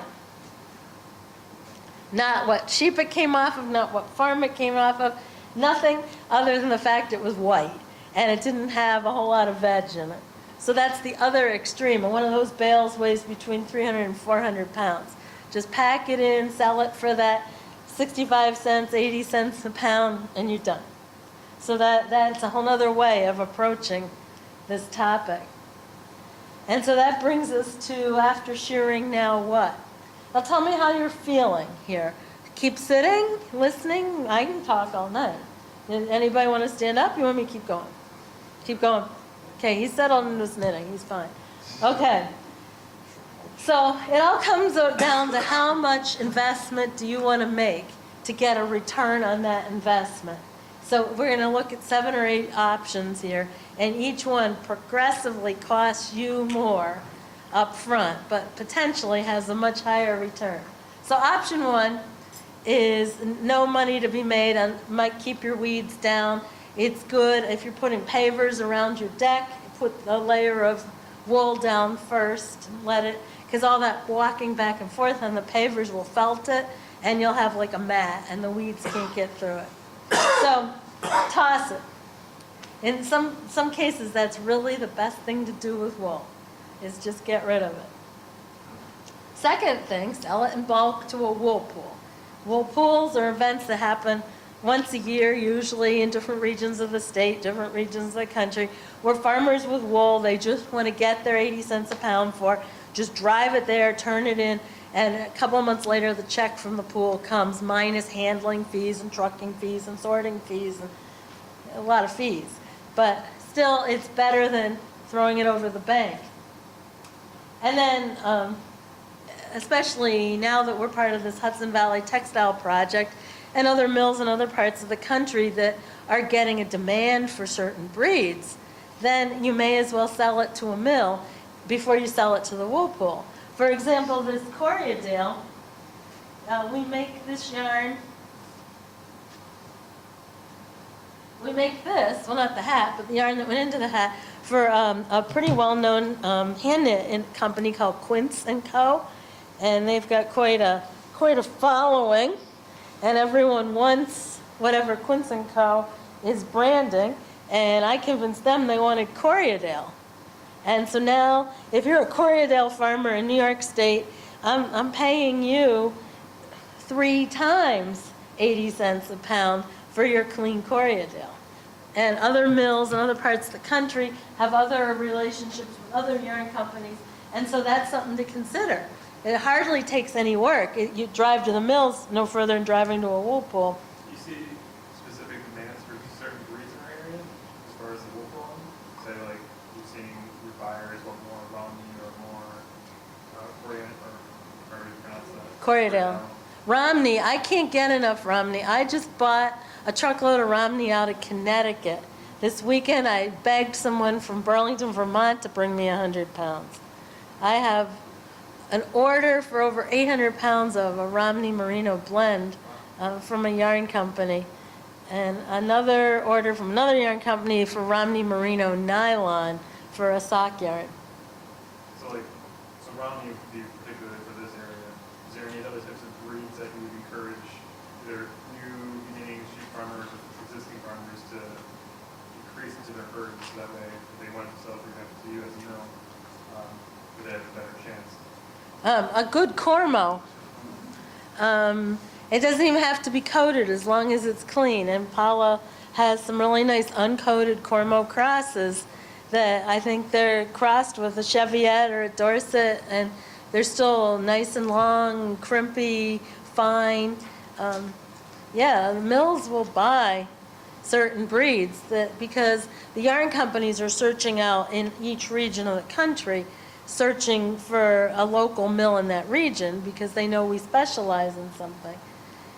B: Not what sheep it came off of, not what farm it came off of, nothing other than the fact it was white. And it didn't have a whole lot of veg in it. So that's the other extreme. And one of those bales weighs between 300 and 400 pounds. Just pack it in, sell it for that 65 cents, 80 cents a pound, and you're done. So that's a whole other way of approaching this topic. And so that brings us to, after shearing, now what? Now tell me how you're feeling here. Keep sitting, listening. I can talk all night. Anybody want to stand up? You want me to keep going? Keep going. Okay, he's settled into his knitting. He's fine. Okay. So it all comes down to how much investment do you want to make to get a return on that investment. So we're going to look at 7 or 8 options here, and each one progressively costs you more up front, but potentially has a much higher return. So option 1 is no money to be made, and might keep your weeds down. It's good if you're putting pavers around your deck, put a layer of wool down first and let it, because all that walking back and forth on the pavers will felt it, and you'll have like a mat, and the weeds can't get through it. So toss it. In some cases, that's really the best thing to do with wool, is just get rid of it. Second thing, sell it in bulk to a wool pool. Wool pools are events that happen once a year, usually in different regions of the state, different regions of the country, where farmers with wool, they just want to get their 80 cents a pound for, just drive it there, turn it in, and a couple of months later, the check from the pool comes, minus handling fees and trucking fees and sorting fees and a lot of fees. But still, it's better than throwing it over the bank. And then, especially now that we're part of this Hudson Valley Textile Project and other mills in other parts of the country that are getting a demand for certain breeds, then you may as well sell it to a mill before you sell it to the wool pool. For example, this Corriedale, we make this yarn, we make this, well not the hat, but the yarn that went into the hat for a pretty well-known hand knit company called Quince & Co. And they've got quite a following, and everyone wants whatever Quince & Co. is branding, and I convinced them they wanted Corriedale. And so now, if you're a Corriedale farmer in New York State, I'm paying you 3 times 80 cents a pound for your clean Corriedale. And other mills in other parts of the country have other relationships with other yarn companies, and so that's something to consider. It hardly takes any work. You drive to the mills no further than driving to a wool pool.
D: You see specific demands for certain breeds in our area as far as the wool pooling? Say like you're seeing your buyers want more Romney or more Korean, or how do you pronounce that?
B: Corriedale. Romney, I can't get enough Romney. I just bought a truckload of Romney out of Connecticut. This weekend I begged someone from Burlington, Vermont to bring me 100 pounds. I have an order for over 800 pounds of a Romney Merino blend from a yarn company, and another order from another yarn company for Romney Merino nylon for a sock yarn.
D: So Romney would be particularly for this area. Is there any other types of breeds that you would encourage either new beginning sheep farmers or existing farmers to increase into their herds, so that way if they wanted to sell, for example, to you as a mill, would they have a better chance?
B: A good Cormo. It doesn't even have to be coated as long as it's clean. And Paula has some really nice uncoated Cormo crosses that I think they're crossed with a Cheviette or a Dorset, and they're still nice and long, crimpy, fine. Yeah, the mills will buy certain breeds because the yarn companies are searching out in each region of the country, searching for a local mill in that region because they know we specialize in something.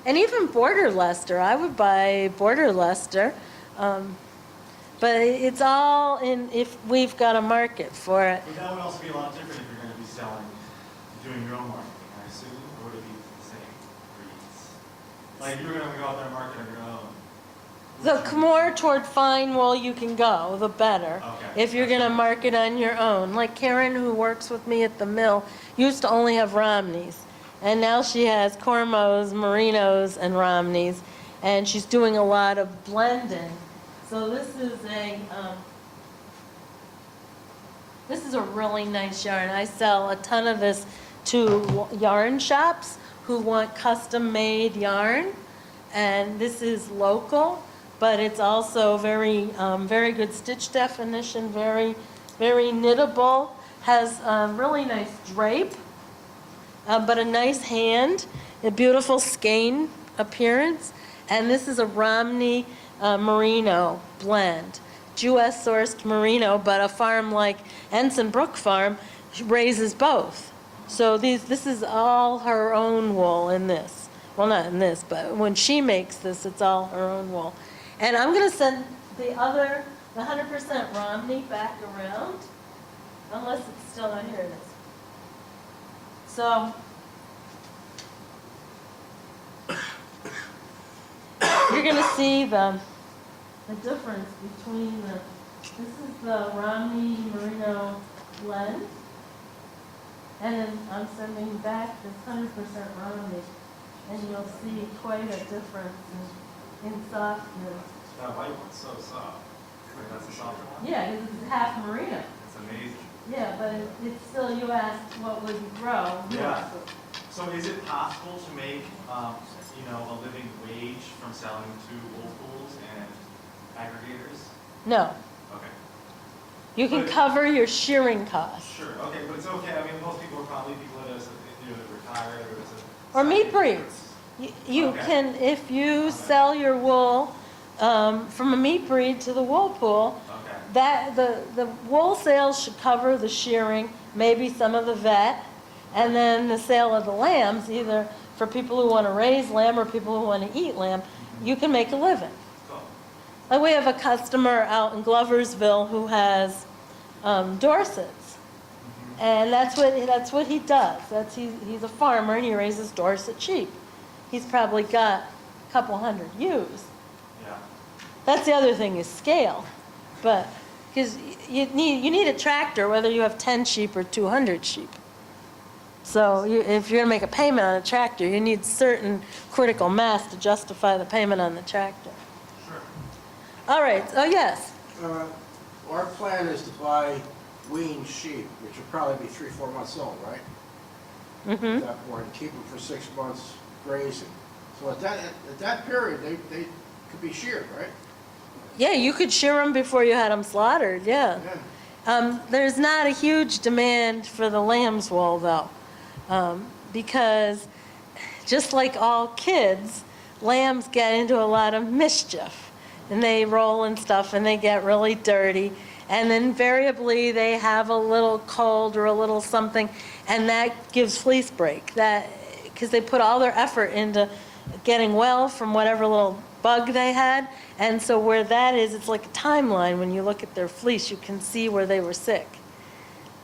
B: And even Border Leicester, I would buy Border Leicester, but it's all in if we've got a market for it.
G: But that would also be a lot different if you're going to be doing your own marketing, I assume, or would it be the same breeds? Like if you were going to go out there and market on your own.
B: The more toward fine wool you can go, the better.
G: Okay.
B: If you're going to market on your own. Like Karen, who works with me at the mill, used to only have Romneys. And now she has Cormos, Merinos, and Romneys. And she's doing a lot of blending. So this is a really nice yarn. I sell a ton of this to yarn shops who want custom-made yarn. And this is local. but it's also very good stitch definition, very knittable, has really nice drape, but a nice hand, a beautiful skein appearance, and this is a Romney merino blend. U.S. sourced merino, but a farm like Ensign Brook Farm raises both. So this is all her own wool in this. Well, not in this, but when she makes this, it's all her own wool. And I'm going to send the 100% Romney back around, unless it's still on here. It is. So you're going to see the difference between this is the Romney merino blend, and then I'm sending back this 100% Romney, and you'll see quite a difference in softness.
G: That white one's so soft. Wait, that's a softer one?
B: Yeah, this is half merino.
G: It's amazing.
B: Yeah, but it's still, you asked what would grow.
G: Yeah. So is it possible to make, a living wage from selling to wool pools and aggregators?
B: No,
G: Okay.
B: you can
G: But-
B: cover your shearing costs.
G: Sure, okay, but it's okay. I mean, most people are probably people that are retired or as a.
B: Or meat breeds. You
G: Okay.
B: can, if you sell your wool from a meat breed to the wool pool,
G: Okay.
B: that the wool sales should cover the shearing, maybe some of the vet, and then the sale of the lambs, either for people who want to raise lamb or people who want to eat lamb, you can make a living.
G: Cool.
B: Like we have a customer out in Gloversville who has Dorsets, and that's what he does. He's a farmer and he raises Dorset sheep. He's probably got a couple hundred ewes.
G: Yeah.
B: That's the other thing is scale, but because you need a tractor whether you have 10 sheep or 200 sheep. So if you're going to make a payment on a tractor, you need certain critical mass to justify the payment on the tractor.
G: Sure.
B: All right. Oh yes.
C: Our plan is to buy weaned sheep, which will probably be 3-4 months old, right?
B: Mm-hmm.
C: At that point, keep them for 6 months grazing. So at that period, they could be sheared, right?
B: Yeah, you could shear them before you had them slaughtered. Yeah.
C: Yeah.
B: There's not a huge demand for the lamb's wool though, because just like all kids, lambs get into a lot of mischief, and they roll and stuff, and they get really dirty, and invariably they have a little cold or a little something, and that gives fleece break. That because they put all their effort into getting well from whatever little bug they had, and so where that is, it's like a timeline. When you look at their fleece, you can see where they were sick.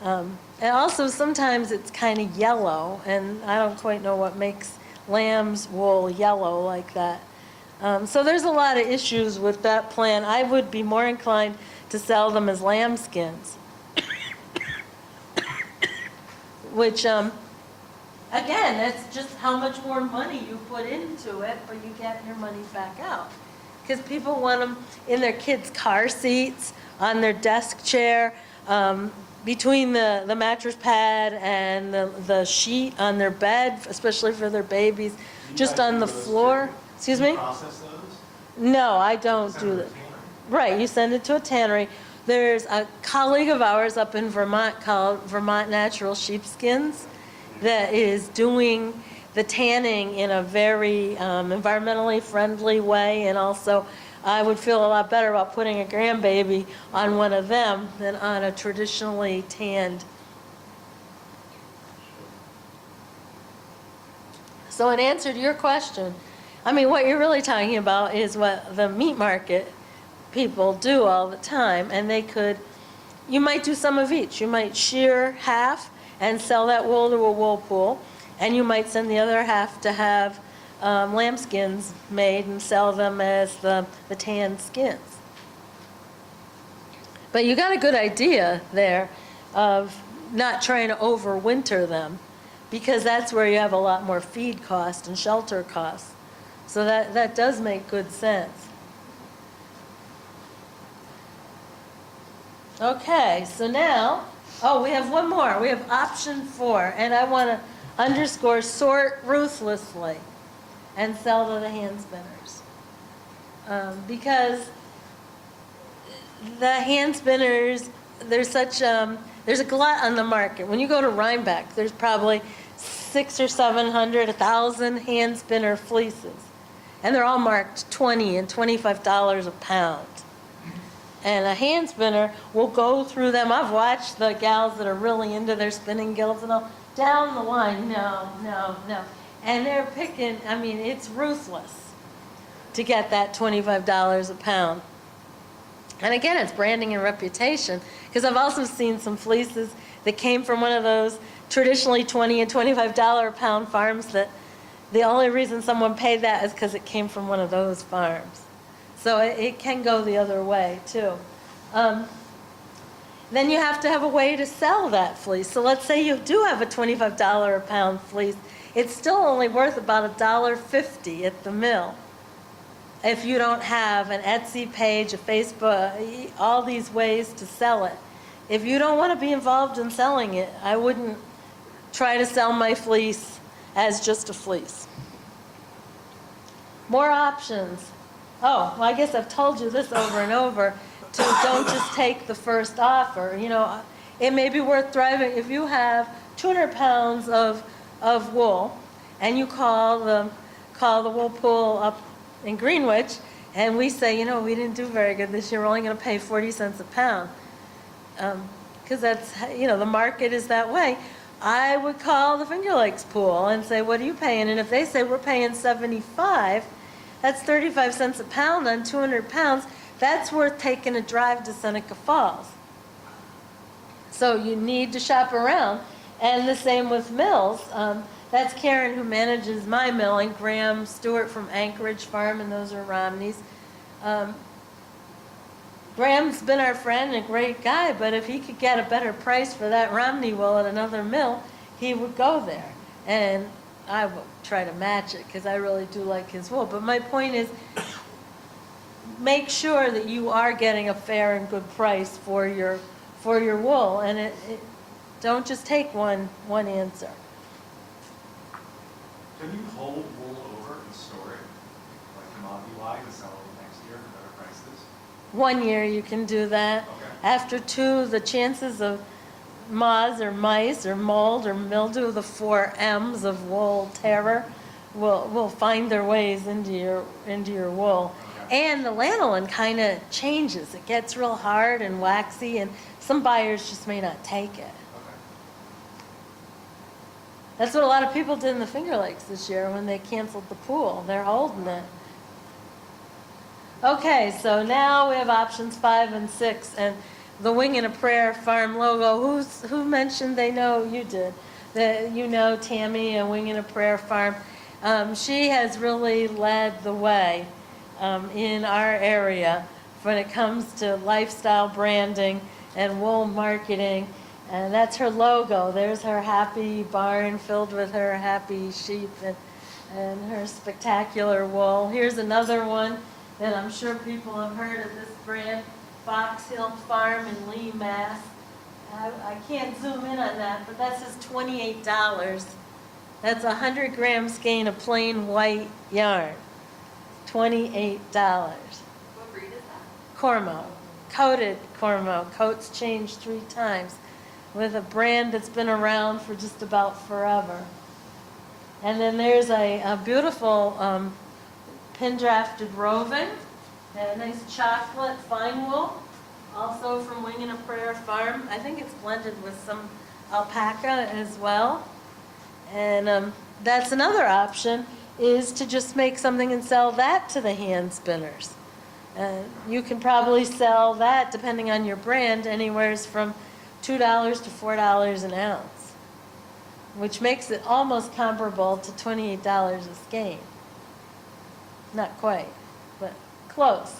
B: And also sometimes it's kind of yellow, and I don't quite know what makes lamb's wool yellow like that. So there's a lot of issues with that plan. I would be more inclined to sell them as lambskins, which, again, that's just how much more money you put into it, but you get your money back out. Because people want them in their kids' car seats, on their desk chair, between the mattress pad and the sheet on their bed, especially for their babies, just on the floor. Excuse
G: Do you
B: me?
G: process those?
B: No, I don't
G: Send
B: do
G: them
B: that.
G: to a tannery.
B: Right, you send it to a tannery. There's a colleague of ours up in Vermont called Vermont Natural Sheepskins that is doing the tanning in a very environmentally friendly way, and also I would feel a lot better about putting a grandbaby on one of them than on a traditionally tanned. So in answer to your question, I mean, what you're really talking about is what the meat market people do all the time, and you might do some of each. You might shear half and sell that wool to a wool pool, and you might send the other half to have lambskins made and sell them as the tanned skins. But you got a good idea there of not trying to overwinter them, because that's where you have a lot more feed cost and shelter costs. So that does make good sense. Okay, so now, we have one more. We have option 4, and I want to underscore sort ruthlessly and sell to the hand spinners. because the hand spinners, there's a glut on the market. When you go to Rhinebeck, there's probably 600 or 700, 1,000 hand spinner fleeces. And they're all marked $20 and $25 a pound. And a hand spinner will go through them. I've watched the gals that are really into their spinning gills and all, down the line, no. And they're picking, I mean, it's ruthless to get that $25 a pound. And again, it's branding and reputation, because I've also seen some fleeces that came from one of those traditionally $20 and $25 a pound farms that the only reason someone paid that is because it came from one of those farms. So it can go the other way, too. Then you have to have a way to sell that fleece. So let's say you do have a $25 a pound fleece. It's still only worth about $1.50 at the mill. If you don't have an Etsy page, a Facebook, all these ways to sell it. If you don't want to be involved in selling it, I wouldn't try to sell my fleece as just a fleece. More options. Oh, well, I guess I've told you this over and over, to don't just take the first offer. You know, it may be worth driving. If you have 200 pounds of wool and you call the wool pool up in Greenwich and we say, you know, we didn't do very good this year, we're only going to pay 40 cents a pound. Because that's, you know, the market is that way. I would call the Finger Lakes pool and say, what are you paying? And if they say we're paying 75, that's 35 cents a pound on 200 pounds. That's worth taking a drive to Seneca Falls. So you need to shop around. And the same with mills. That's Karen who manages my mill, and Graham Stewart from Anchorage Farm, and those are Romneys. Graham's been our friend and a great guy, but if he could get a better price for that Romney wool at another mill, he would go there. And I will try to match it because I really do like his wool. But my point is, make sure that you are getting a fair and good price for your wool, and don't just take one answer.
G: Can you hold wool over and store it, like commodity-wise, and sell it next year for better prices?
B: 1 year you can do that.
G: Okay.
B: After 2, the chances of moths or mice or mold or mildew, the 4 M's of wool terror, will find their ways into your wool.
G: Okay.
B: And the lanolin kind of changes. It gets real hard and waxy, and some buyers just may not take it.
G: Okay.
B: That's what a lot of people did in the Finger Lakes this year when they canceled the pool. They're holding it. Okay, so now we have options 5 and 6, and the Wing and a Prayer farm logo. Who mentioned they know? You did. You know Tammy and Wing and a Prayer farm. She has really led the way in our area when it comes to lifestyle branding and wool marketing. And that's her logo. There's her happy barn filled with her happy sheep and her spectacular wool. Here's another one that I'm sure people have heard of, this brand, Fox Hill Farm in Lee, Mass. I can't zoom in on that, but that says $28. That's a 100-gram skein of plain white yarn. $28.
E: What breed is that?
B: Cormo, coated Cormo. Coats changed 3 times with a brand that's been around for just about forever. And then there's a beautiful pin drafted roving, and a nice chocolate fine wool, also from Wing and a Prayer Farm. I think it's blended with some alpaca as well. And that's another option, is to just make something and sell that to the hand spinners. You can probably sell that, depending on your brand, anywhere from $2 to $4 an ounce, which makes it almost comparable to $28 a skein. Not quite, but close.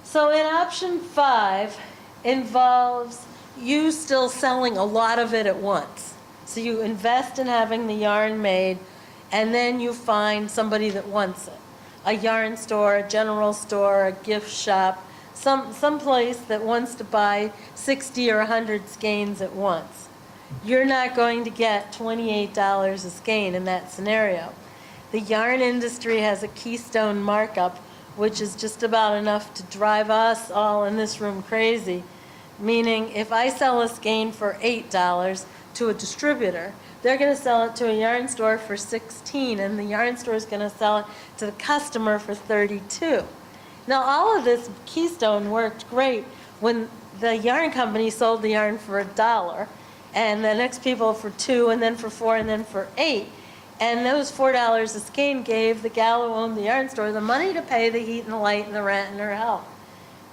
B: So in option 5 involves you still selling a lot of it at once. So you invest in having the yarn made, and then you find somebody that wants it. A yarn store, a general store, a gift shop, some place that wants to buy 60 or 100 skeins at once. You're not going to get $28 a skein in that scenario. The yarn industry has a keystone markup which is just about enough to drive us all in this room crazy. Meaning, if I sell a skein for $8 to a distributor, they're going to sell it to a yarn store for $16, and the yarn store is going to sell it to the customer for $32. Now, all of this Keystone worked great when the yarn company sold the yarn for $1, and the next people for $2, and then for $4, and then for $8. And those $4 a skein gave the gal who owned the yarn store the money to pay the heat and the light and the rent and her health.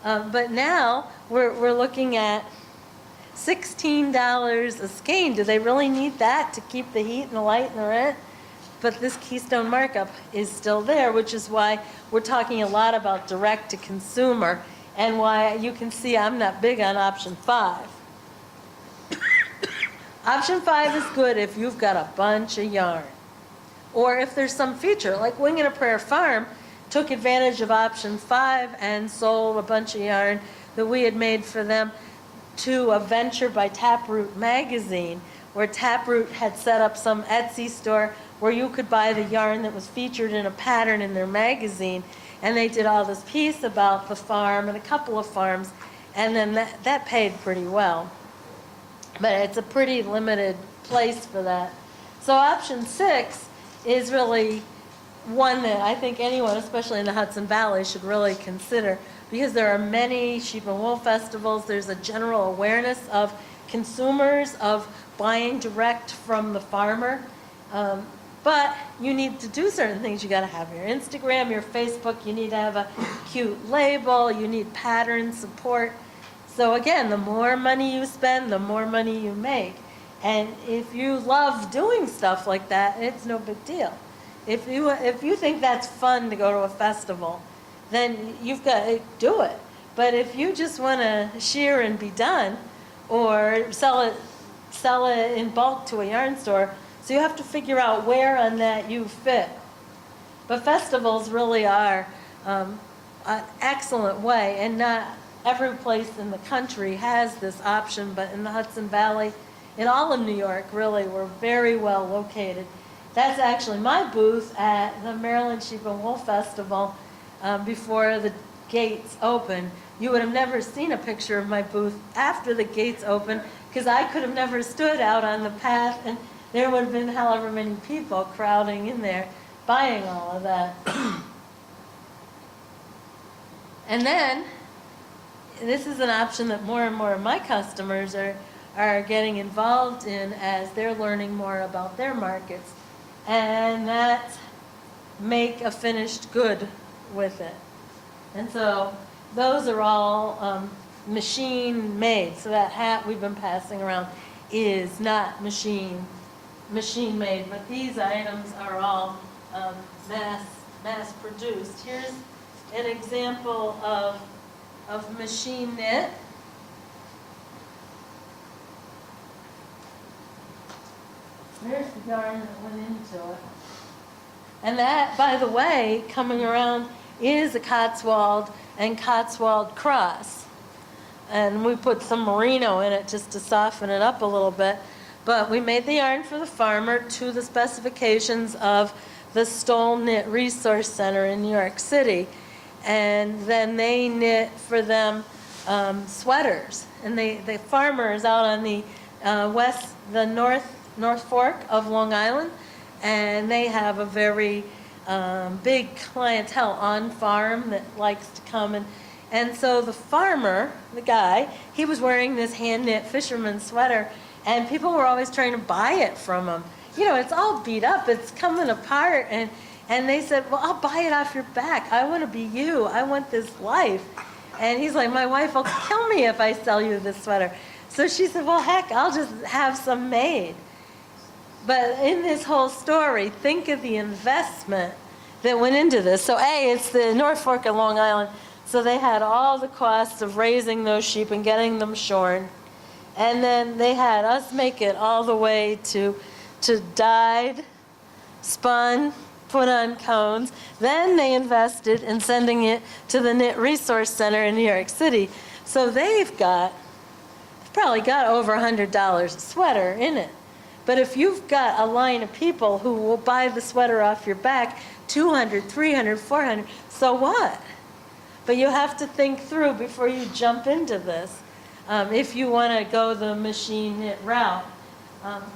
B: But now we're looking at $16 a skein. Do they really need that to keep the heat and the light and the rent? But this Keystone markup is still there, which is why we're talking a lot about direct to consumer, and why you can see I'm not big on option 5. Option 5 is good if you've got a bunch of yarn, or if there's some feature, like Wing and a Prayer Farm took advantage of option 5 and sold a bunch of yarn that we had made for them to a venture by Taproot magazine, where Taproot had set up some Etsy store where you could buy the yarn that was featured in a pattern in their magazine. And they did all this piece about the farm and a couple of farms, and then that paid pretty well. But it's a pretty limited place for that. So option 6 is really one that I think anyone, especially in the Hudson Valley, should really consider, because there are many sheep and wool festivals. There's a general awareness of consumers of buying direct from the farmer. But you need to do certain things. You got to have your Instagram, your Facebook. You need to have a cute label. You need pattern support. So again, the more money you spend, the more money you make. And if you love doing stuff like that, it's no big deal. If you think that's fun to go to a festival, then you've got to do it. But if you just want to shear and be done, or sell it in bulk to a yarn store, so you have to figure out where on that you fit. But festivals really are an excellent way, and not every place in the country has this option, but in the Hudson Valley, in all of New York, really, we're very well located. That's actually my booth at the Maryland Sheep and Wool Festival before the gates opened. You would have never seen a picture of my booth after the gates opened, because I could have never stood out on the path, and there would have been however many people crowding in there buying all of that. And then, this is an option that more and more of my customers are getting involved in as they're learning more about their markets, and that's make a finished good with it. And so those are all machine made. So that hat we've been passing around is not machine made, but these items are all mass produced. Here's an example of machine knit. There's the yarn that went into it. And that, by the way, coming around is a Cotswold and Cotswold cross. And we put some merino in it just to soften it up a little bit. But we made the yarn for the farmer to the specifications of the Stoll Knit Resource Center in New York City. And then they knit for them sweaters. And the farmer is out on the North Fork of Long Island, and they have a very big clientele on farm that likes to come and so the farmer, the guy, he was wearing this hand knit fisherman sweater, and people were always trying to buy it from him. You know, it's all beat up, it's coming apart, and they said, well, I'll buy it off your back. I want to be you. I want this life. And he's like, my wife will kill me if I sell you this sweater. So she said, well, heck, I'll just have some made. But in this whole story, think of the investment that went into this. So it's the North Fork of Long Island. So they had all the costs of raising those sheep and getting them shorn. And then they had us make it all the way to dyed, spun, put on cones. Then they invested in sending it to the Knit Resource Center in New York City. So they've probably got over $100 a sweater in it. But if you've got a line of people who will buy the sweater off your back, $200, $300, $400, so what? But you have to think through before you jump into this, if you want to go the machine knit route.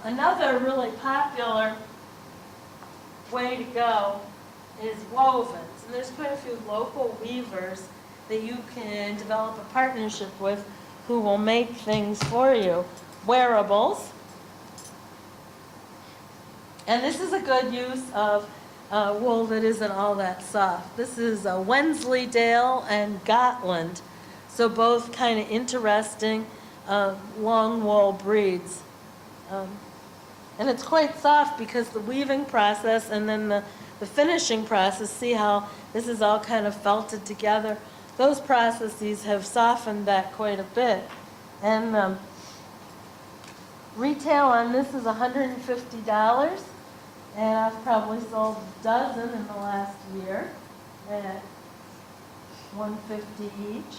B: Another really popular way to go is wovens. And there's quite a few local weavers that you can develop a partnership with who will make things for you. Wearables. And this is a good use of wool that isn't all that soft. This is Wensleydale and Gotland. So both kind of interesting long wool breeds. And it's quite soft because the weaving process and then the finishing process, see how this is all kind of felted together. Those processes have softened that quite a bit. And retail on this is $150. And I've probably sold a dozen in the last year at $150 each.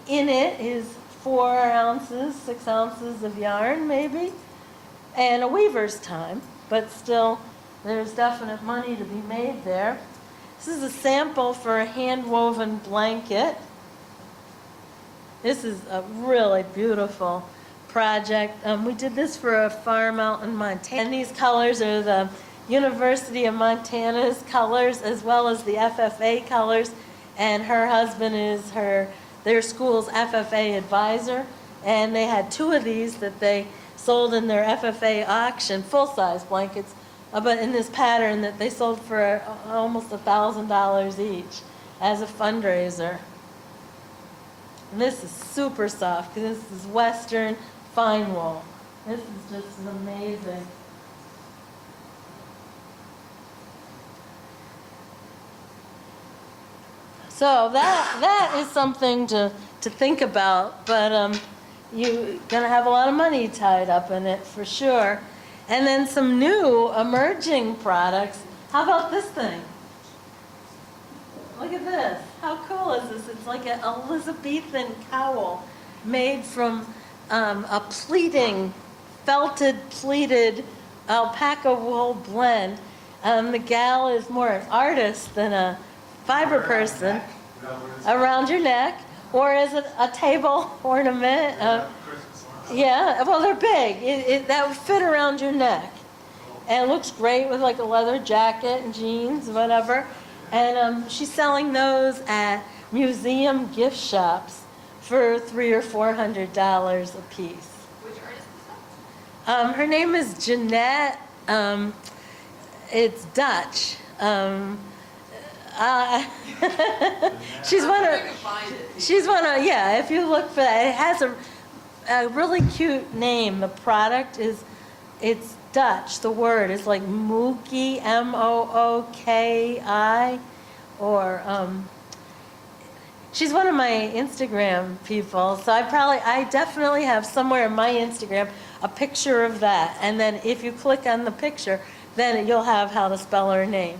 B: In it is 4 ounces, 6 ounces of yarn maybe, and a weaver's time, but still there's definite money to be made there. This is a sample for a hand-woven blanket. This is a really beautiful project. We did this for a farm out in Montana. And these colors are the University of Montana's colors as well as the FFA colors. And her husband is their school's FFA advisor. And they had 2 of these that they sold in their FFA auction, full-size blankets, but in this pattern that they sold for almost $1,000 each as a fundraiser. And this is super soft because this is Western fine wool. This is just amazing. So that is something to think about, but you're gonna have a lot of money tied up in it for sure. And then some new emerging products. How about this thing? Look at this. How cool is this? It's like an Elizabethan cowl made from a felted pleated alpaca wool blend. The gal is more an artist than a fiber person. Around your neck, or as a table ornament. Yeah, well, they're big. That would fit around your neck. And it looks great with like a leather jacket and jeans, whatever. And she's selling those at museum gift shops for $300 or $400 a piece.
E: Which artist is that?
B: Her name is Jeanne. It's Dutch. She's one of.
E: I can find it.
B: She's one of. Yeah, if you look for that, it has a really cute name. The product it's Dutch. The word is like Mooki, Mooki, or she's one of my Instagram people. So I definitely have somewhere in my Instagram a picture of that. And then if you click on the picture, then you'll have how to spell her name.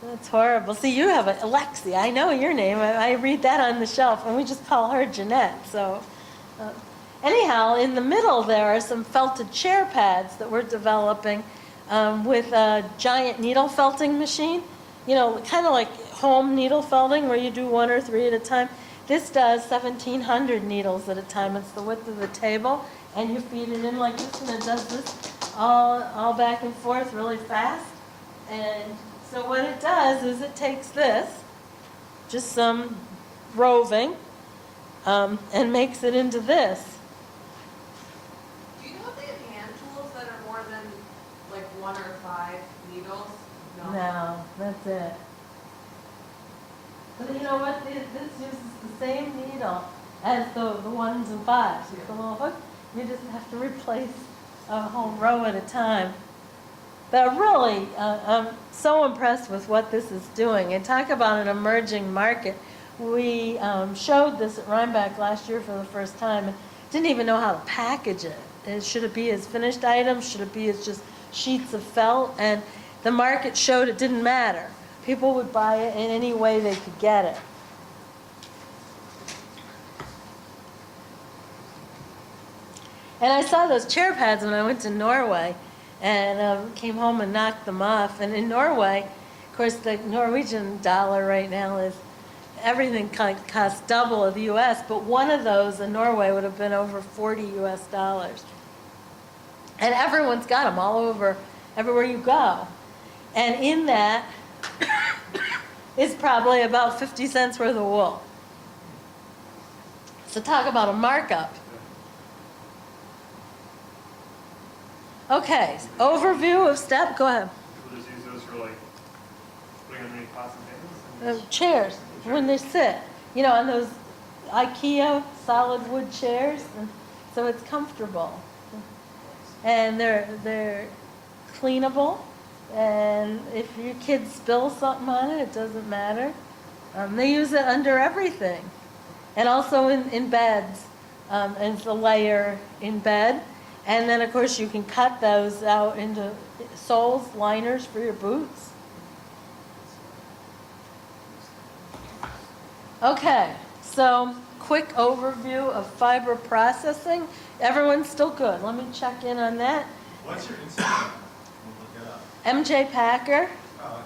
B: That's horrible. See, you have Alexi. I know your name. I read that on the shelf, and we just call her Jeanette. So, anyhow, in the middle there are some felted chair pads that we're developing with a giant needle felting machine. You know, kind of like home needle felting where you do 1 or 3 at a time. This does 1,700 needles at a time. It's the width of the table, and you feed it in like this, and it does this all back and forth really fast. And so what it does is it takes this, just some roving, and makes it into this.
E: Do you know if they have hand tools that are more than like 1 or 5 needles?
B: No, that's it. But you know what? This uses the same needle as the 1s and 5s. With the little hook, you just have to replace a whole row at a time. But really, I'm so impressed with what this is doing. And talk about an emerging market. We showed this at Rhinebeck last year for the first time and didn't even know how to package it. Should it be as finished items? Should it be as just sheets of felt? And the market showed it didn't matter. People would buy it in any way they could get it. And I saw those chair pads when I went to Norway and came home and knocked them off. And in Norway, of course, the Norwegian dollar right now is everything costs double of the US, but one of those in Norway would have been over 40 US dollars. And everyone's got them all over, everywhere you go. And in that is probably about 50 cents worth of wool. So talk about a markup. Okay, overview of STEP, go ahead.
D: People just use those for like putting underneath pots and pans?
B: Chairs, when they sit, you know, on those IKEA solid wood chairs, and so it's comfortable. And they're cleanable, and if your kids spill something on it, it doesn't matter. They use it under everything, and also in beds, as a layer in bed. And then, of course, you can cut those out into soles, liners for your boots. Okay, so quick overview of fiber processing. Everyone's still good. Let me check in on that.
G: What's your Instagram? We'll look it up.
B: MJ Packer.
G: Oh,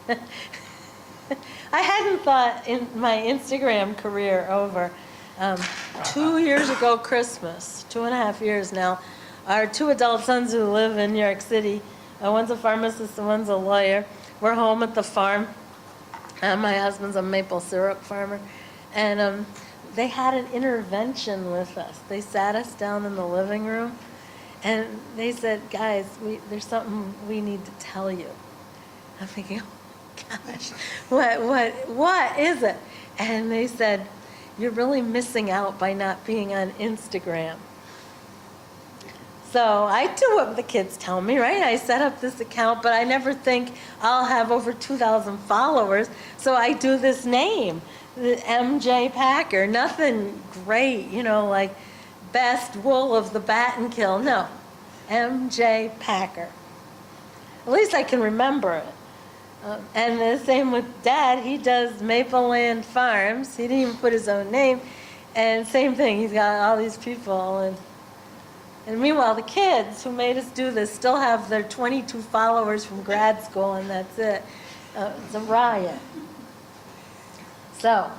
G: that's easy.
B: I hadn't thought in my Instagram career over. 2 years ago Christmas, 2.5 years now, our 2 adult sons who live in New York City, one's a pharmacist and one's a lawyer, we're home at the farm. My husband's a maple syrup farmer. And they had an intervention with us. They sat us down in the living room and they said, guys, there's something we need to tell you. I'm thinking, oh gosh, what is it? And they said, you're really missing out by not being on Instagram. So I do what the kids tell me, right? I set up this account, but I never think I'll have over 2,000 followers. So I do this name, the MJ Packer. Nothing great, you know, like best wool of the Battenkill. No, MJ Packer. At least I can remember it. And the same with Dad, he does Maple Land Farms. He didn't even put his own name. And same thing, he's got all these people. And meanwhile, the kids who made us do this still have their 22 followers from grad school, and that's it. It's a riot. So,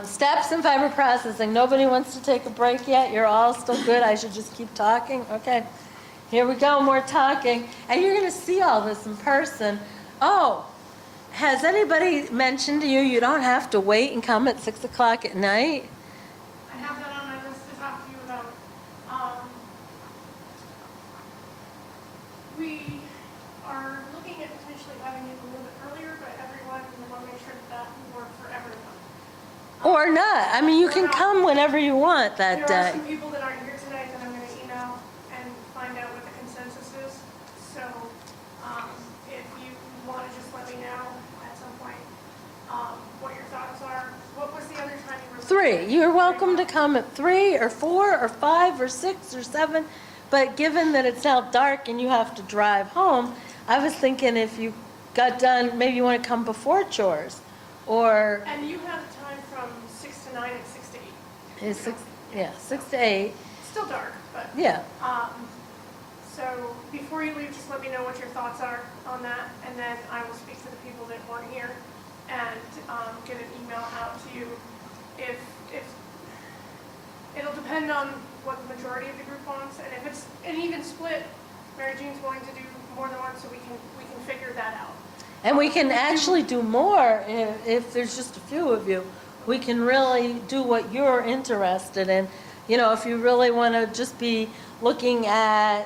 B: steps in fiber processing. Nobody wants to take a break yet? You're all still good? I should just keep talking? Okay. Here we go, more talking. And you're going to see all this in person. Oh, has anybody mentioned to you you don't have to wait and come at 6 o'clock at night?
A: I have that on my list to talk to you about. We are looking at potentially having it a little bit earlier, but everyone, we want to make sure that will work for everyone.
B: Or not. I mean, you can come whenever you want that
A: There are
B: day.
A: some people that aren't here tonight that I'm going to email and find out what the consensus is. So if you want to just let me know at some point what your thoughts are. What was the other time you were?
B: 3. You're welcome to come at 3 or 4 or 5 or 6 or 7. But given that it's now dark and you have to drive home, I was thinking if you got done, maybe you want to come before chores. Or
A: And you have time from 6 to 9 and 6 to 8.
B: is 6 to 8.
A: Still dark, but.
B: Yeah.
A: So before you leave, just let me know what your thoughts are on that, and then I will speak to the people that weren't here and get an email out to you. If it'll depend on what the majority of the group wants, and if it's an even split, Mary Jean's willing to do more than one, so we can figure that out.
B: And we can actually do more if there's just a few of you. We can really do what you're interested in. You know, if you really want to just be looking at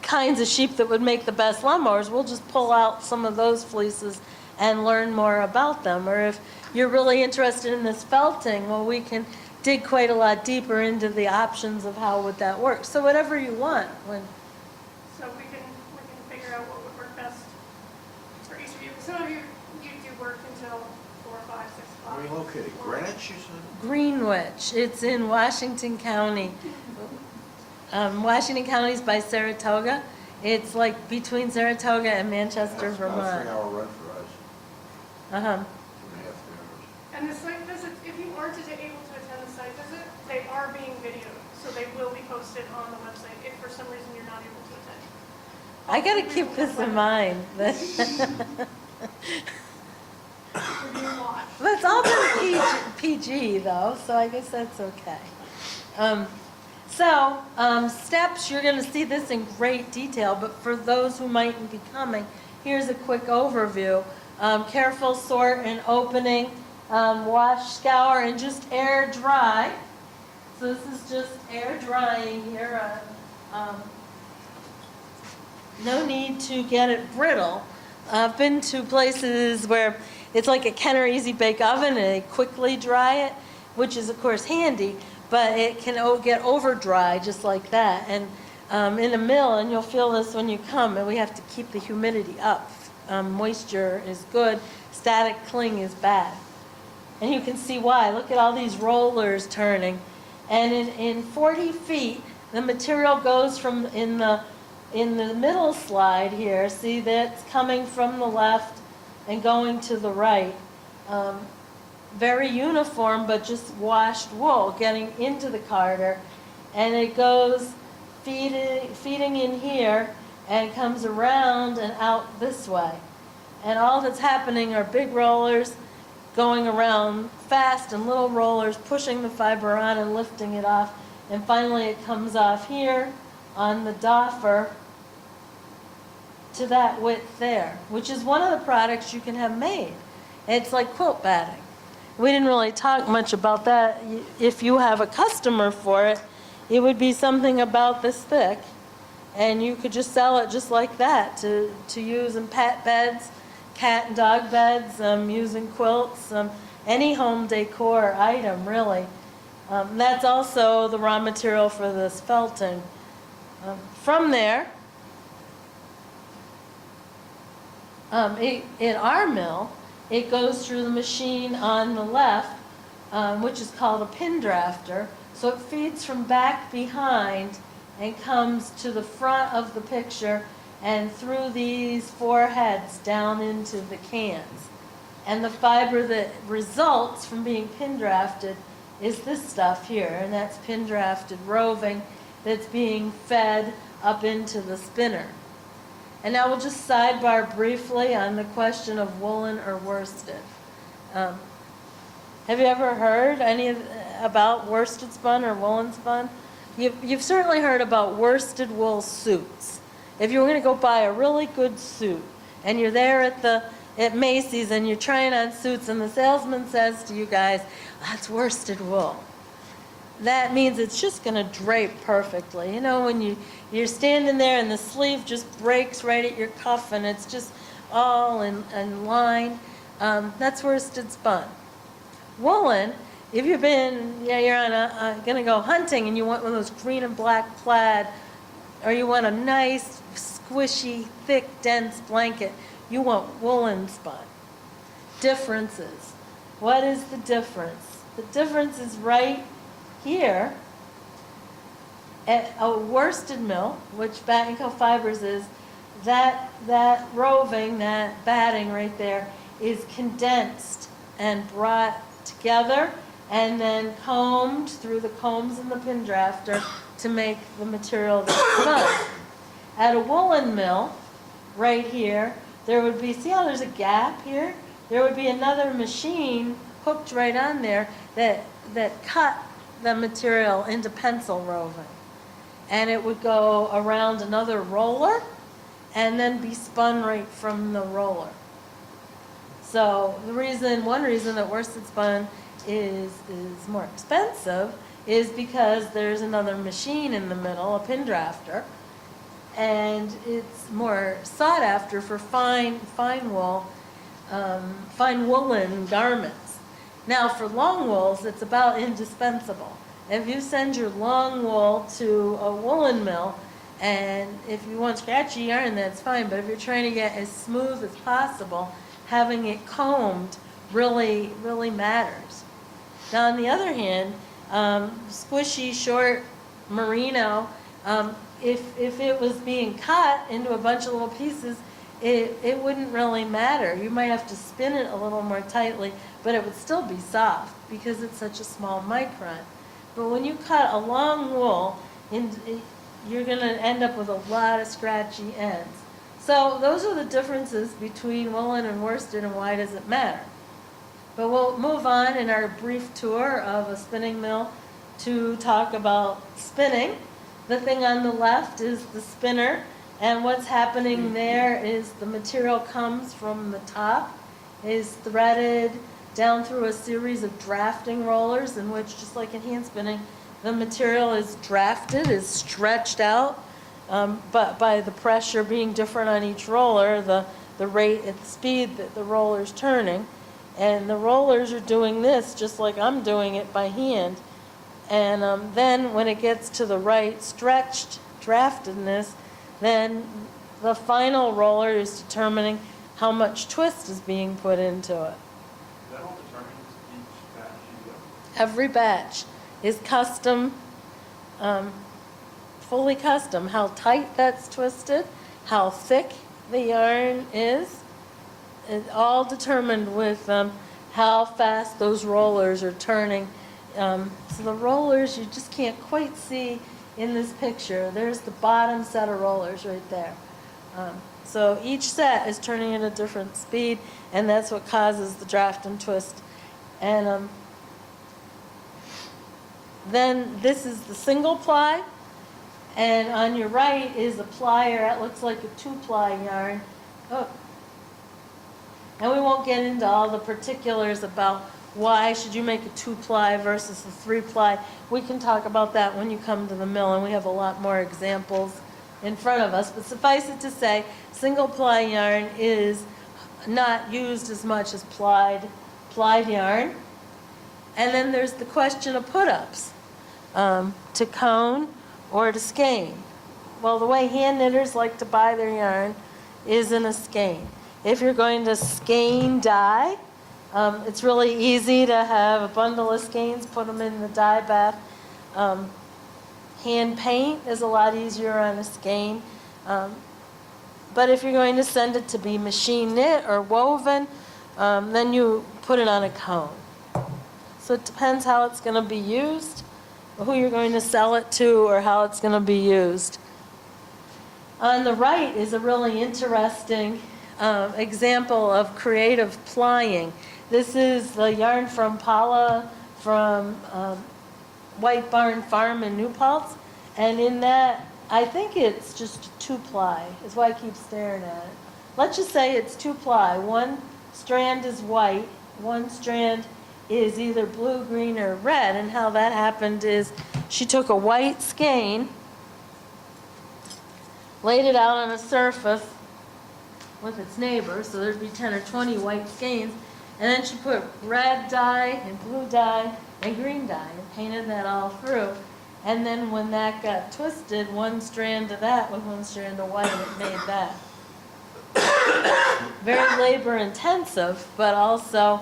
B: kinds of sheep that would make the best lawnmowers, we'll just pull out some of those fleeces and learn more about them. Or if you're really interested in this felting, well, we can dig quite a lot deeper into the options of how would that work. So whatever you want.
A: So we can figure out what would work best for each of you. Some of you do work until 4, 5, 6 o'clock.
C: Where are you located? Greenwich, you said?
B: Greenwich, it's in Washington County. Washington County is by Saratoga. It's like between Saratoga and Manchester,
C: That's about a
B: Vermont.
C: 3-hour run for us.
B: 2.5
C: 2.5 hours.
A: And the site visit, if you aren't able to attend the site visit, they are being videoed, so they will be posted on the website if for some reason you're not able to attend.
B: I got to keep this in mind.
A: We're doing a lot.
B: But it's all been PG though, so I guess that's okay. Steps, you're going to see this in great detail, but for those who mightn't be coming, here's a quick overview. Careful sort and opening, wash, scour, and just air dry. So this is just air drying here. No need to get it brittle. I've been to places where it's like a Kenner Easy Bake Oven and they quickly dry it, which is of course handy, but it can get over dry just like that. And in a mill, and you'll feel this when you come, and we have to keep the humidity up. Moisture is good, static cling is bad. And you can see why. Look at all these rollers turning. And in 40 feet, the material goes from in the middle slide here. See, that's coming from the left and going to the right. Very uniform, but just washed wool getting into the carder. And it goes feeding in here and comes around and out this way. And all that's happening are big rollers going around fast and little rollers pushing the fiber on and lifting it off. And finally it comes off here on the doffer to that width there, which is one of the products you can have made. It's like quilt batting. We didn't really talk much about that. If you have a customer for it, it would be something about this thick, and you could just sell it just like that to use in pet beds, cat and dog beds, using quilts, any home decor item really. That's also the raw material for this felting. From there, in our mill, it goes through the machine on the left, which is called a pin drafter. So it feeds from back behind and comes to the front of the picture and through these 4 heads down into the cans. And the fiber that results from being pin drafted is this stuff here, and that's pin drafted roving that's being fed up into the spinner. And now we'll just sidebar briefly on the question of woolen or worsted. Have you ever heard about worsted spun or woolen spun? You've certainly heard about worsted wool suits. If you were going to go buy a really good suit and you're there at Macy's and you're trying on suits and the salesman says to you guys, that's worsted wool. That means it's just going to drape perfectly. You know, when you're standing there and the sleeve just breaks right at your cuff and it's just all in line, that's worsted spun. Woolen, if you've been, you're gonna go hunting and you want one of those green and black plaid, or you want a nice, squishy, thick, dense blanket, you want woolen spun. Differences. What is the difference? The difference is right here at a worsted mill, which Battenkill Fibers is, that roving, that batting right there is condensed and brought together and then combed through the combs in the pin drafter to make the material that's spun. At a woolen mill, right here, there would be, see how there's a gap here? There would be another machine hooked right on there that cut the material into pencil roving. And it would go around another roller and then be spun right from the roller. So one reason that worsted spun is more expensive is because there's another machine in the middle, a pin drafter, and it's more sought after for fine woolen garments. Now for long wools, it's about indispensable. If you send your long wool to a woolen mill, and if you want scratchy yarn, that's fine, but if you're trying to get as smooth as possible, having it combed really, really matters. Now, on the other hand, squishy, short merino, if it was being cut into a bunch of little pieces, it wouldn't really matter. You might have to spin it a little more tightly, but it would still be soft because it's such a small micron. But when you cut a long wool, you're going to end up with a lot of scratchy ends. So those are the differences between woolen and worsted, and why does it matter? But we'll move on in our brief tour of a spinning mill to talk about spinning. The thing on the left is the spinner, and what's happening there is the material comes from the top, is threaded down through a series of drafting rollers in which, just like in hand spinning, the material is drafted, is stretched out, but by the pressure being different on each roller, the rate at the speed that the roller's turning. And the rollers are doing this just like I'm doing it by hand. And then when it gets to the right stretched draftedness, then the final roller is determining how much twist is being put into it.
D: Is that all determined each batch you do?
B: Every batch is custom, fully custom. How tight that's twisted, how thick the yarn is, it's all determined with how fast those rollers are turning. So the rollers you just can't quite see in this picture. There's the bottom set of rollers right there. So each set is turning at a different speed, and that's what causes the draft and twist. And then this is the single ply, and on your right is a plier. It looks like a 2-ply yarn. Oh. And we won't get into all the particulars about why should you make a 2-ply versus a 3-ply. We can talk about that when you come to the mill, and we have a lot more examples in front of us. But suffice it to say, single-ply yarn is not used as much as plied yarn. And then there's the question of put-ups, to cone or to skein. Well, the way hand knitters like to buy their yarn is in a skein. If you're going to skein dye, it's really easy to have a bundle of skeins, put them in the dye bath. Hand paint is a lot easier on a skein. But if you're going to send it to be machine knit or woven, then you put it on a cone. So it depends how it's going to be used, who you're going to sell it to, or how it's going to be used. On the right is a really interesting example of creative plying. This is the yarn from Paula from White Barn Farm in New Paltz, and in that, I think it's just a 2-ply, is why I keep staring at it. Let's just say it's 2-ply. One strand is white, one strand is either blue, green, or red, and how that happened is she took a white skein, laid it out on a surface with its neighbor, so there'd be 10 or 20 white skeins, and then she put red dye and blue dye and green dye and painted that all through. And then when that got twisted, one strand of that with one strand of white, it made that. Very labor intensive, but also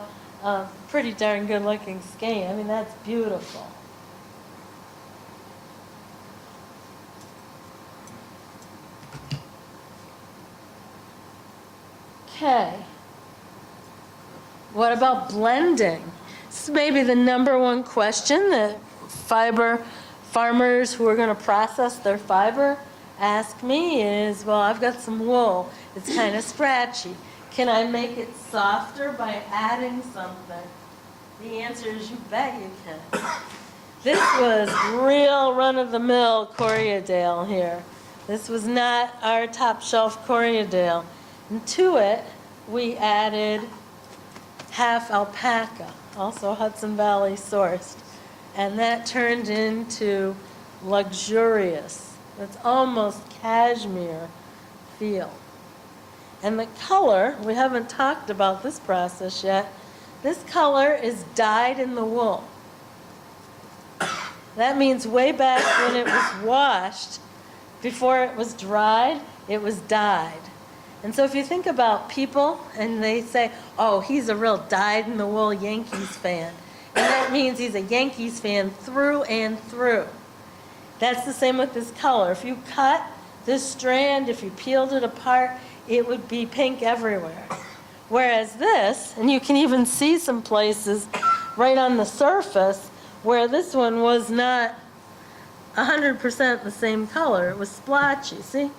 B: pretty darn good looking skein. I mean, that's beautiful. Okay. What about blending? This is maybe the #1 question that fiber farmers who are going to process their fiber ask me is, well, I've got some wool. It's kind of scratchy. Can I make it softer by adding something? The answer is you bet you can. This was real run-of-the-mill Corriedale here. This was not our top shelf Corriedale. And to it, we added half alpaca, also Hudson Valley sourced. And that turned into luxurious, it's almost cashmere feel. And the color, we haven't talked about this process yet, this color is dyed in the wool. That means way back when it was washed, before it was dried, it was dyed. And so if you think about people and they say, oh, he's a real dyed-in-the-wool Yankees fan, and that means he's a Yankees fan through and through. That's the same with this color. If you cut this strand, if you peeled it apart, it would be pink everywhere. Whereas this, and you can even see some places right on the surface where this one was not 100% the same color. It was splotchy, see?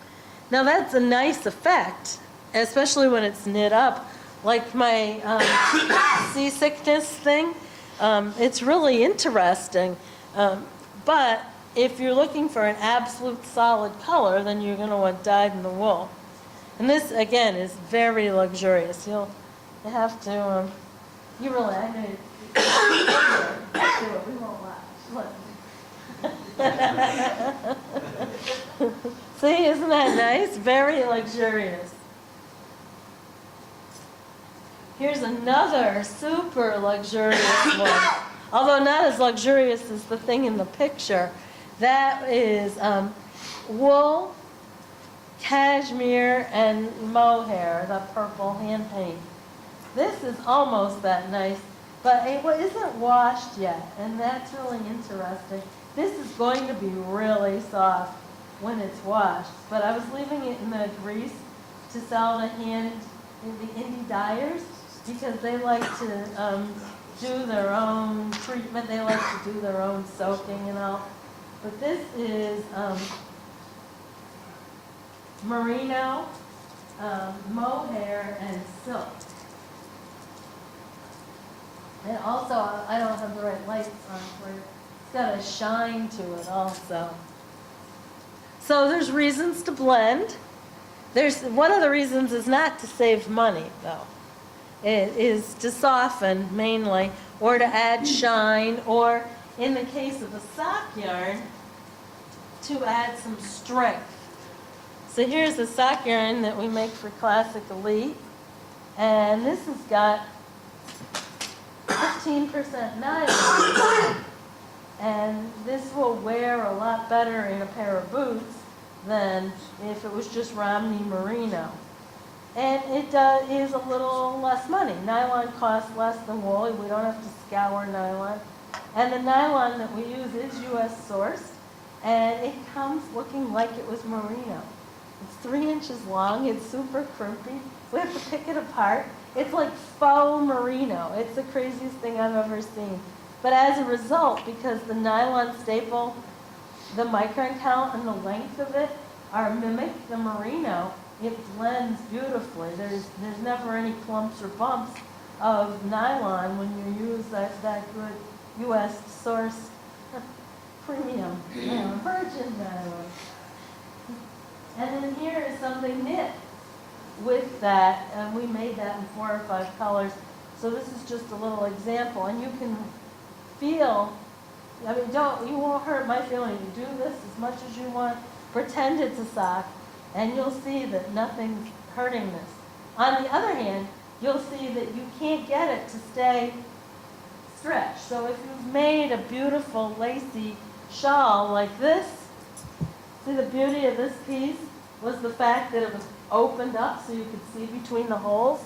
B: Now that's a nice effect, especially when it's knit up like my seasickness thing. It's really interesting. But if you're looking for an absolute solid color, then you're going to want dyed in the wool. And this, again, is very luxurious. You have to, you really, I know you do it. We won't watch. Look. See, isn't that nice? Very luxurious. Here's another super luxurious one. Although not as luxurious as the thing in the picture. That is wool, cashmere, and mohair, the purple hand paint. This is almost that nice, but it isn't washed yet, and that's really interesting. This is going to be really soft when it's washed, but I was leaving it in the grease to sell to the indie dyers because they like to do their own treatment. They like to do their own soaking and all. But this is merino, mohair, and silk. And also, I don't have the right lights on for it. It's got a shine to it also. So there's reasons to blend. One of the reasons is not to save money, though. It is to soften mainly, or to add shine, or in the case of a sock yarn, to add some strength. So here's a sock yarn that we make for Classic Elite, and this has got 15% nylon, and this will wear a lot better in a pair of boots than if it was just Romney Merino. And it is a little less money. Nylon costs less than wool. We don't have to scour nylon. And the nylon that we use is U.S. sourced, and it comes looking like it was merino. It's 3 inches long. It's super crimpy. We have to pick it apart. It's like faux merino. It's the craziest thing I've ever seen. But as a result, because the nylon staple, the micron count and the length of it are mimic the merino, it blends beautifully. There's never any clumps or bumps of nylon when you use that good U.S. source premium virgin nylon. And then here is something knit with that, and we made that in 4 or 5 colors. So this is just a little example, and you can feel, I mean, you won't hurt my feeling. You do this as much as you want. Pretend it's a sock, and you'll see that nothing's hurting this. On the other hand, you'll see that you can't get it to stay stretched. So if you've made a beautiful lacy shawl like this, see the beauty of this piece was the fact that it was opened up so you could see between the holes.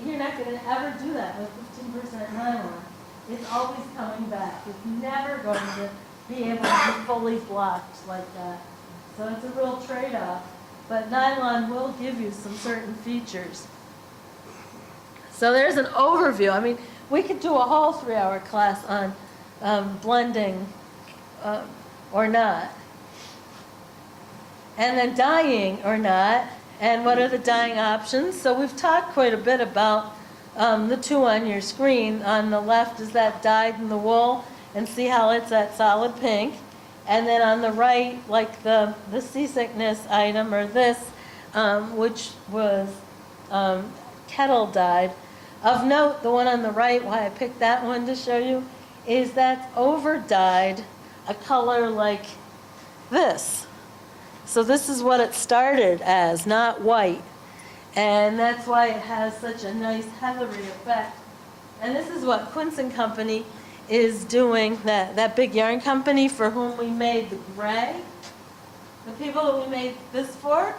B: You're not going to ever do that with 15% nylon. It's always coming back. It's never going to be able to be fully blocked like that. So it's a real trade-off. But nylon will give you some certain features. So there's an overview. I mean, we could do a whole 3-hour class on blending or not. And then dyeing or not, and what are the dyeing options. So we've talked quite a bit about the 2 on your screen. On the left is that dyed in the wool, and see how it's that solid pink. And then on the right, like the seasickness item, or this, which was kettle dyed. Of note, the one on the right, why I picked that one to show you, is that's over dyed a color like this. So this is what it started as, not white. And that's why it has such a nice heathery effect. And this is what Quince & Company is doing, that big yarn company for whom we made the gray. The people that we made this for,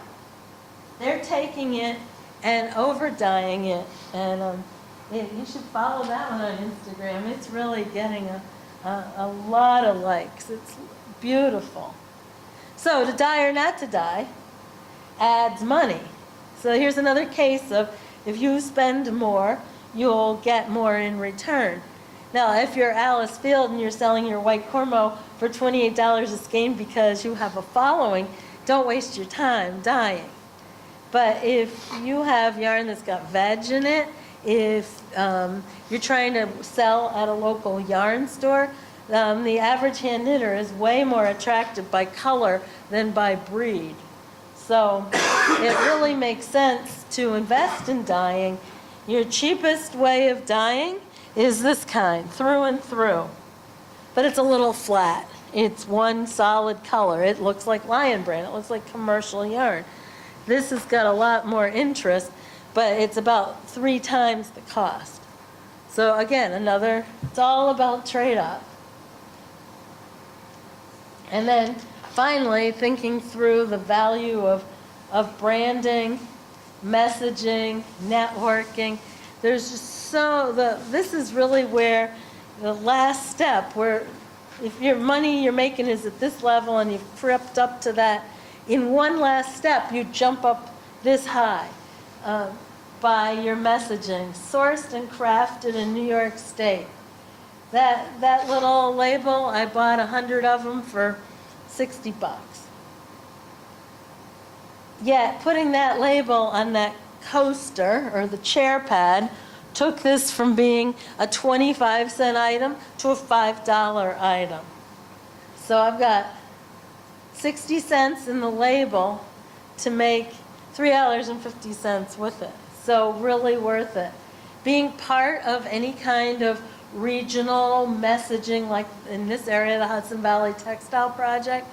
B: they're taking it and over dyeing it. And you should follow that one on Instagram. It's really getting a lot of likes. It's beautiful. So to dye or not to dye adds money. So here's another case of if you spend more, you'll get more in return. Now, if you're Alice Field and you're selling your white cornmeal for $28 a skein because you have a following, don't waste your time dyeing. But if you have yarn that's got veg in it, if you're trying to sell at a local yarn store, the average hand knitter is way more attracted by color than by breed. So it really makes sense to invest in dyeing. Your cheapest way of dyeing is this kind, through and through. But it's a little flat. It's one solid color. It looks like lion brand. It looks like commercial yarn. This has got a lot more interest, but it's about 3 times the cost. So again, it's all about trade-off. And then finally, thinking through the value of branding, messaging, networking. There's just this is really where the last step, where if your money you're making is at this level and you've crept up to that, in one last step, you jump up this high by your messaging, sourced and crafted in New York State. That little label, I bought 100 of them for $60. Yet putting that label on that coaster or the chair pad took this from being a 25-cent item to a $5 item. So I've got 60 cents in the label to make $3.50 with it. So really worth it. Being part of any kind of regional messaging, like in this area, the Hudson Valley Textile Project,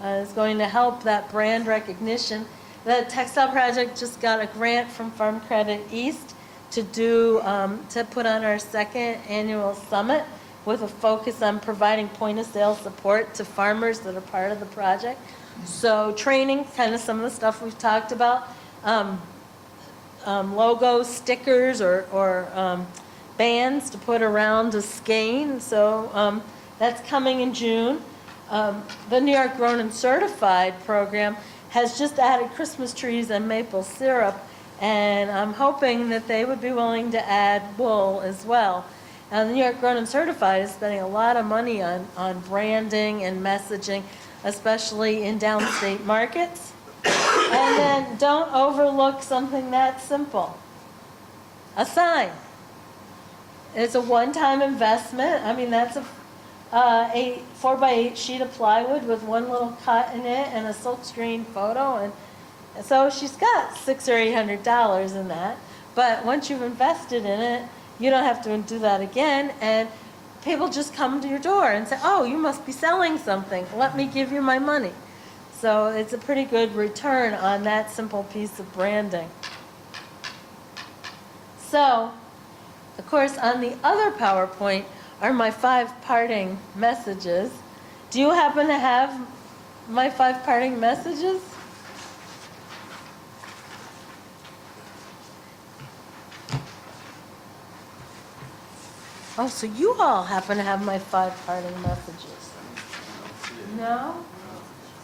B: is going to help that brand recognition. The Textile Project just got a grant from Farm Credit East to put on our 2nd annual summit with a focus on providing point-of-sale support to farmers that are part of the project. So training, kind of some of the stuff we've talked about, logos, stickers, or bands to put around a skein. So that's coming in June. The New York Grown and Certified program has just added Christmas trees and maple syrup, and I'm hoping that they would be willing to add wool as well. Now, the New York Grown and Certified is spending a lot of money on branding and messaging, especially in downstate markets. And then don't overlook something that simple. A sign. It's a one-time investment. I mean, that's a 4x8 sheet of plywood with one little cut in it and a silkscreen photo, and so she's got $600 or $800 in that. But once you've invested in it, you don't have to do that again, and people just come to your door and say, "Oh, you must be selling something. Let me give you my money." So it's a pretty good return on that simple piece of branding. So, of course, on the other PowerPoint are my 5 parting messages. Do you happen to have my 5 parting messages? Oh, so you all happen to have my 5 parting messages. No?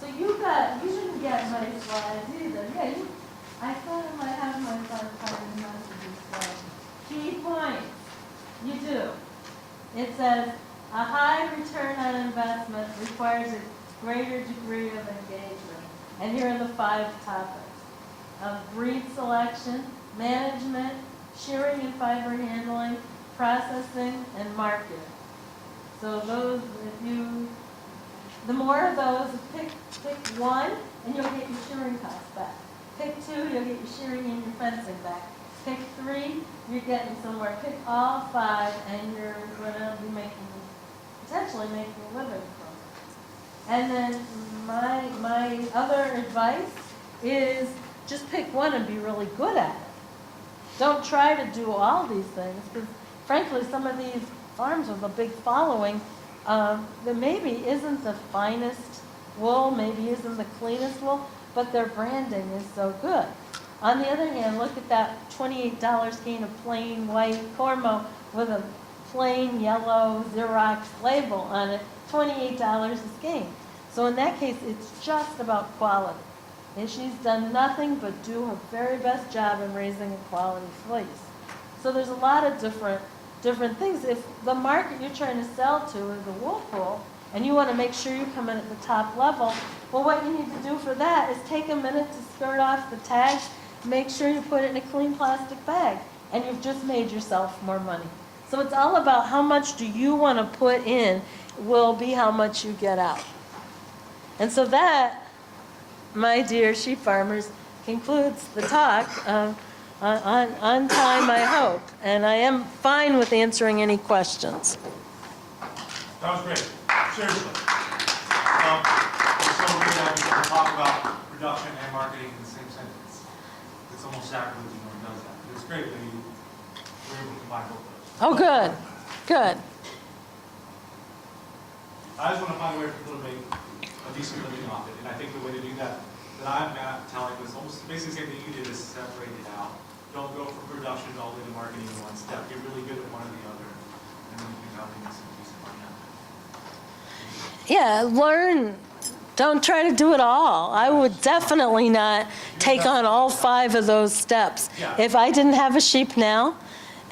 B: So you didn't get my slides either. Yeah, I thought I might have my 5 parting messages. So. Key points. You do. It says, a high return on investment requires a greater degree of engagement. And here are the 5 topics. Breed selection, management, shearing and fiber handling, processing, and marketing. So those, the more of those, pick 1 and you'll get your shearing costs back. Pick 2, you'll get your shearing and your fencing back. Pick 3, you're getting somewhere. Pick all 5 and you're going to be potentially making a living from it. And then my other advice is just pick 1 and be really good at it. Don't try to do all these things, because frankly, some of these farms with a big following, that maybe isn't the finest wool, maybe isn't the cleanest wool, but their branding is so good. On the other hand, look at that $28 skein of plain white Cormo with a plain yellow Xerox label on it, $28 a skein. So in that case, it's just about quality. And she's done nothing but do her very best job in raising a quality fleece. So there's a lot of different things. If the market you're trying to sell to is a wool pool, and you want to make sure you come in at the top level, well, what you need to do for that is take a minute to skirt off the tags, make sure you put it in a clean plastic bag, and you've just made yourself more money. So it's all about how much do you want to put in will be how much you get out. And so that, my dear sheep farmers, concludes the talk on time, I hope. And I am fine with answering any questions.
G: That was great, seriously. It's so weird that we can talk about production and marketing in the same sentence. It's almost sacrilege when one does that. It's great when you were able to combine both of those.
B: Oh, good, good.
G: I just want to find a way for people to make a decent living off it, and I think the way to do that I'm telling was almost basically the same thing you did, is separate it out. Don't go from production all the way to marketing in one step. Get really good at one or the other, and then you can probably make some decent money out of it.
B: Yeah, learn. Don't try to do it all. I would definitely not take on all 5 of those steps.
G: Yeah.
B: If I didn't have a sheep now,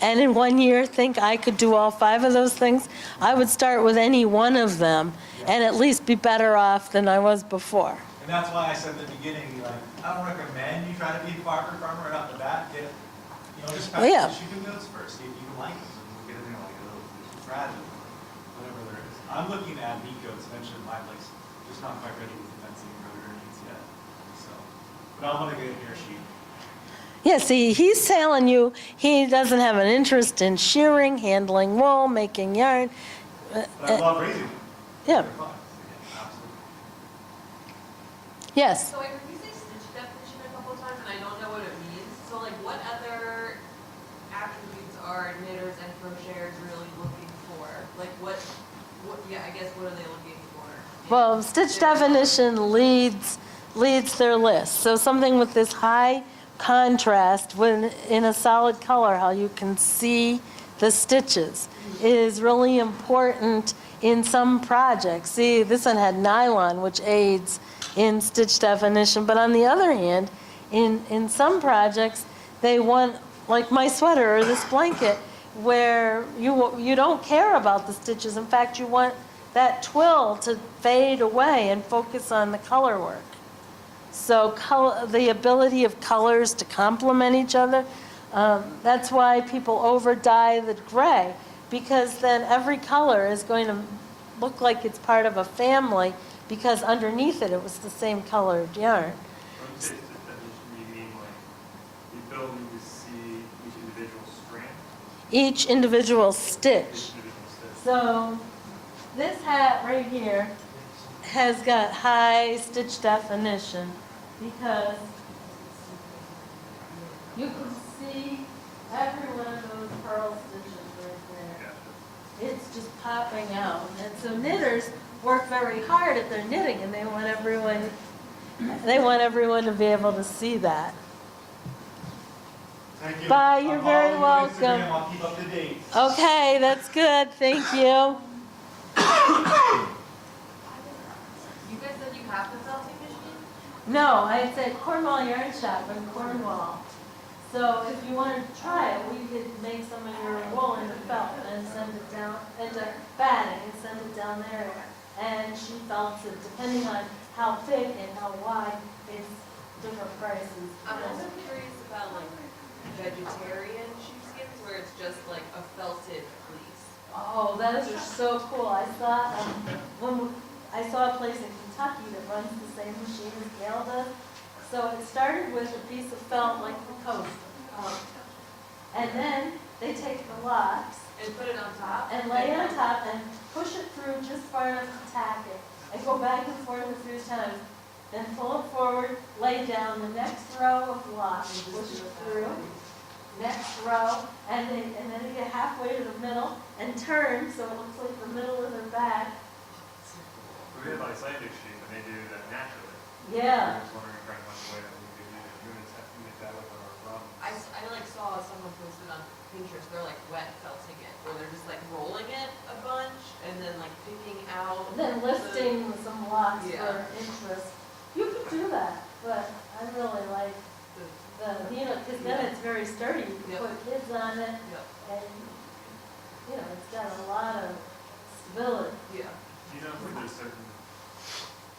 B: and in 1 year think I could do all 5 of those things, I would start with any one of them and at least be better off than I was before.
G: And that's why I said at the beginning, like, I don't recommend you try to be a farmer right off the bat. Get, just practice
B: Yeah.
G: the sheeping goats first. See if you can like them. And we'll get in there like a little fragile, whatever there is. I'm looking at meat goats eventually in my place. Just not quite ready with the fencing and rotor needs yet. So, but I want to get in here sheep.
B: Yeah, see, he's telling you he doesn't have an interest in shearing, handling wool, making yarn.
G: But I love raising them.
B: Yeah.
G: They're fun. Yeah, absolutely.
B: Yes.
E: So I heard you say stitch definition a couple of times, and I don't know what it means. So like, what other attributes are knitters and crocheters really looking for? Like yeah, I guess what are they looking for?
B: Well, stitch definition leads their list. So something with this high contrast when in a solid color, how you can see the stitches is really important in some projects. See, this one had nylon, which aids in stitch definition, but on the other hand, in some projects, they want, like my sweater or this blanket, where you don't care about the stitches. In fact, you want that twill to fade away and focus on the color work. So the ability of colors to complement each other, that's why people over dye the gray, because then every color is going to look like it's part of a family, because underneath it, it was the same colored yarn.
D: When you say stitch definition, you mean like the ability to see each individual strand?
B: Each individual stitch.
D: Each individual stitch.
B: So this hat right here has got high stitch definition because you can see every one of those purl stitches right there.
D: Gotcha.
B: It's just popping out. And so knitters work very hard at their knitting, and they want everyone to be able to see that.
G: Thank you.
B: Bye, you're very
G: I'll follow you on
B: welcome.
G: Instagram. I'll keep up to date.
B: Okay, that's good. Thank you.
E: You guys said you have the felting machine?
B: No, I said Cornwall Yarn Shop in Cornwall. So if you wanted to try it, we could make some of your wool into felt and send it down, into batting and send it down there. And she felts it, depending on how thick and how wide, it's different prices.
E: I'm also curious about like vegetarian sheepskins where it's just like a felted fleece.
B: Oh, those are so cool. I saw I saw a place in Kentucky that runs the same machine as Gail does. So it started with a piece of felt like the coat. And then they take the locks
E: And put it on top?
B: and lay it on top and push it through just far enough to tack it. I go back and forth a few times, then pull it forward, lay down the next row of locks, push it through, next row, and then they get halfway to the middle and turn so it looks like the middle of their back.
D: We have Icelandic sheep and they do that naturally.
B: Yeah.
D: I was wondering if there's one way that we could use units have to make that with our problem.
E: I like saw someone posted on Pinterest, they're like wet felting it, where they're just like rolling it a bunch and then like picking out.
B: And then lifting some locks
E: Yeah.
B: for interest. You could do that, but I really like because then it's very sturdy. You can
E: Yep.
B: put kids on it,
E: Yep.
B: and, it's got a lot of stability.
E: Yeah.
D: Do you know if there's certain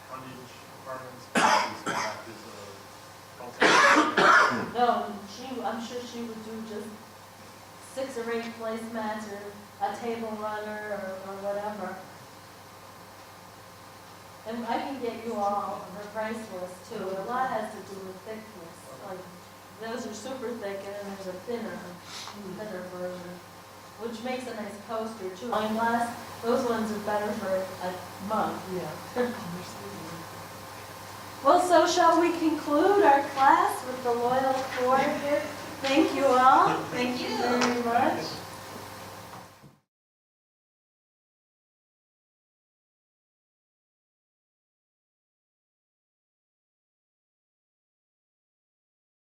D: tonnage requirements, practices of
B: No, I'm sure she would do just 6 or 8 placemats or a table runner or whatever. And I can get you all her price list too. A lot has to do with thickness. Like, those are super thick and then there's a thinner version, which makes a nice coaster too. Wine glass, those ones are better for a mug. Yeah. Well, so shall we conclude our class with the loyal four here? Thank you all. Thank you very much.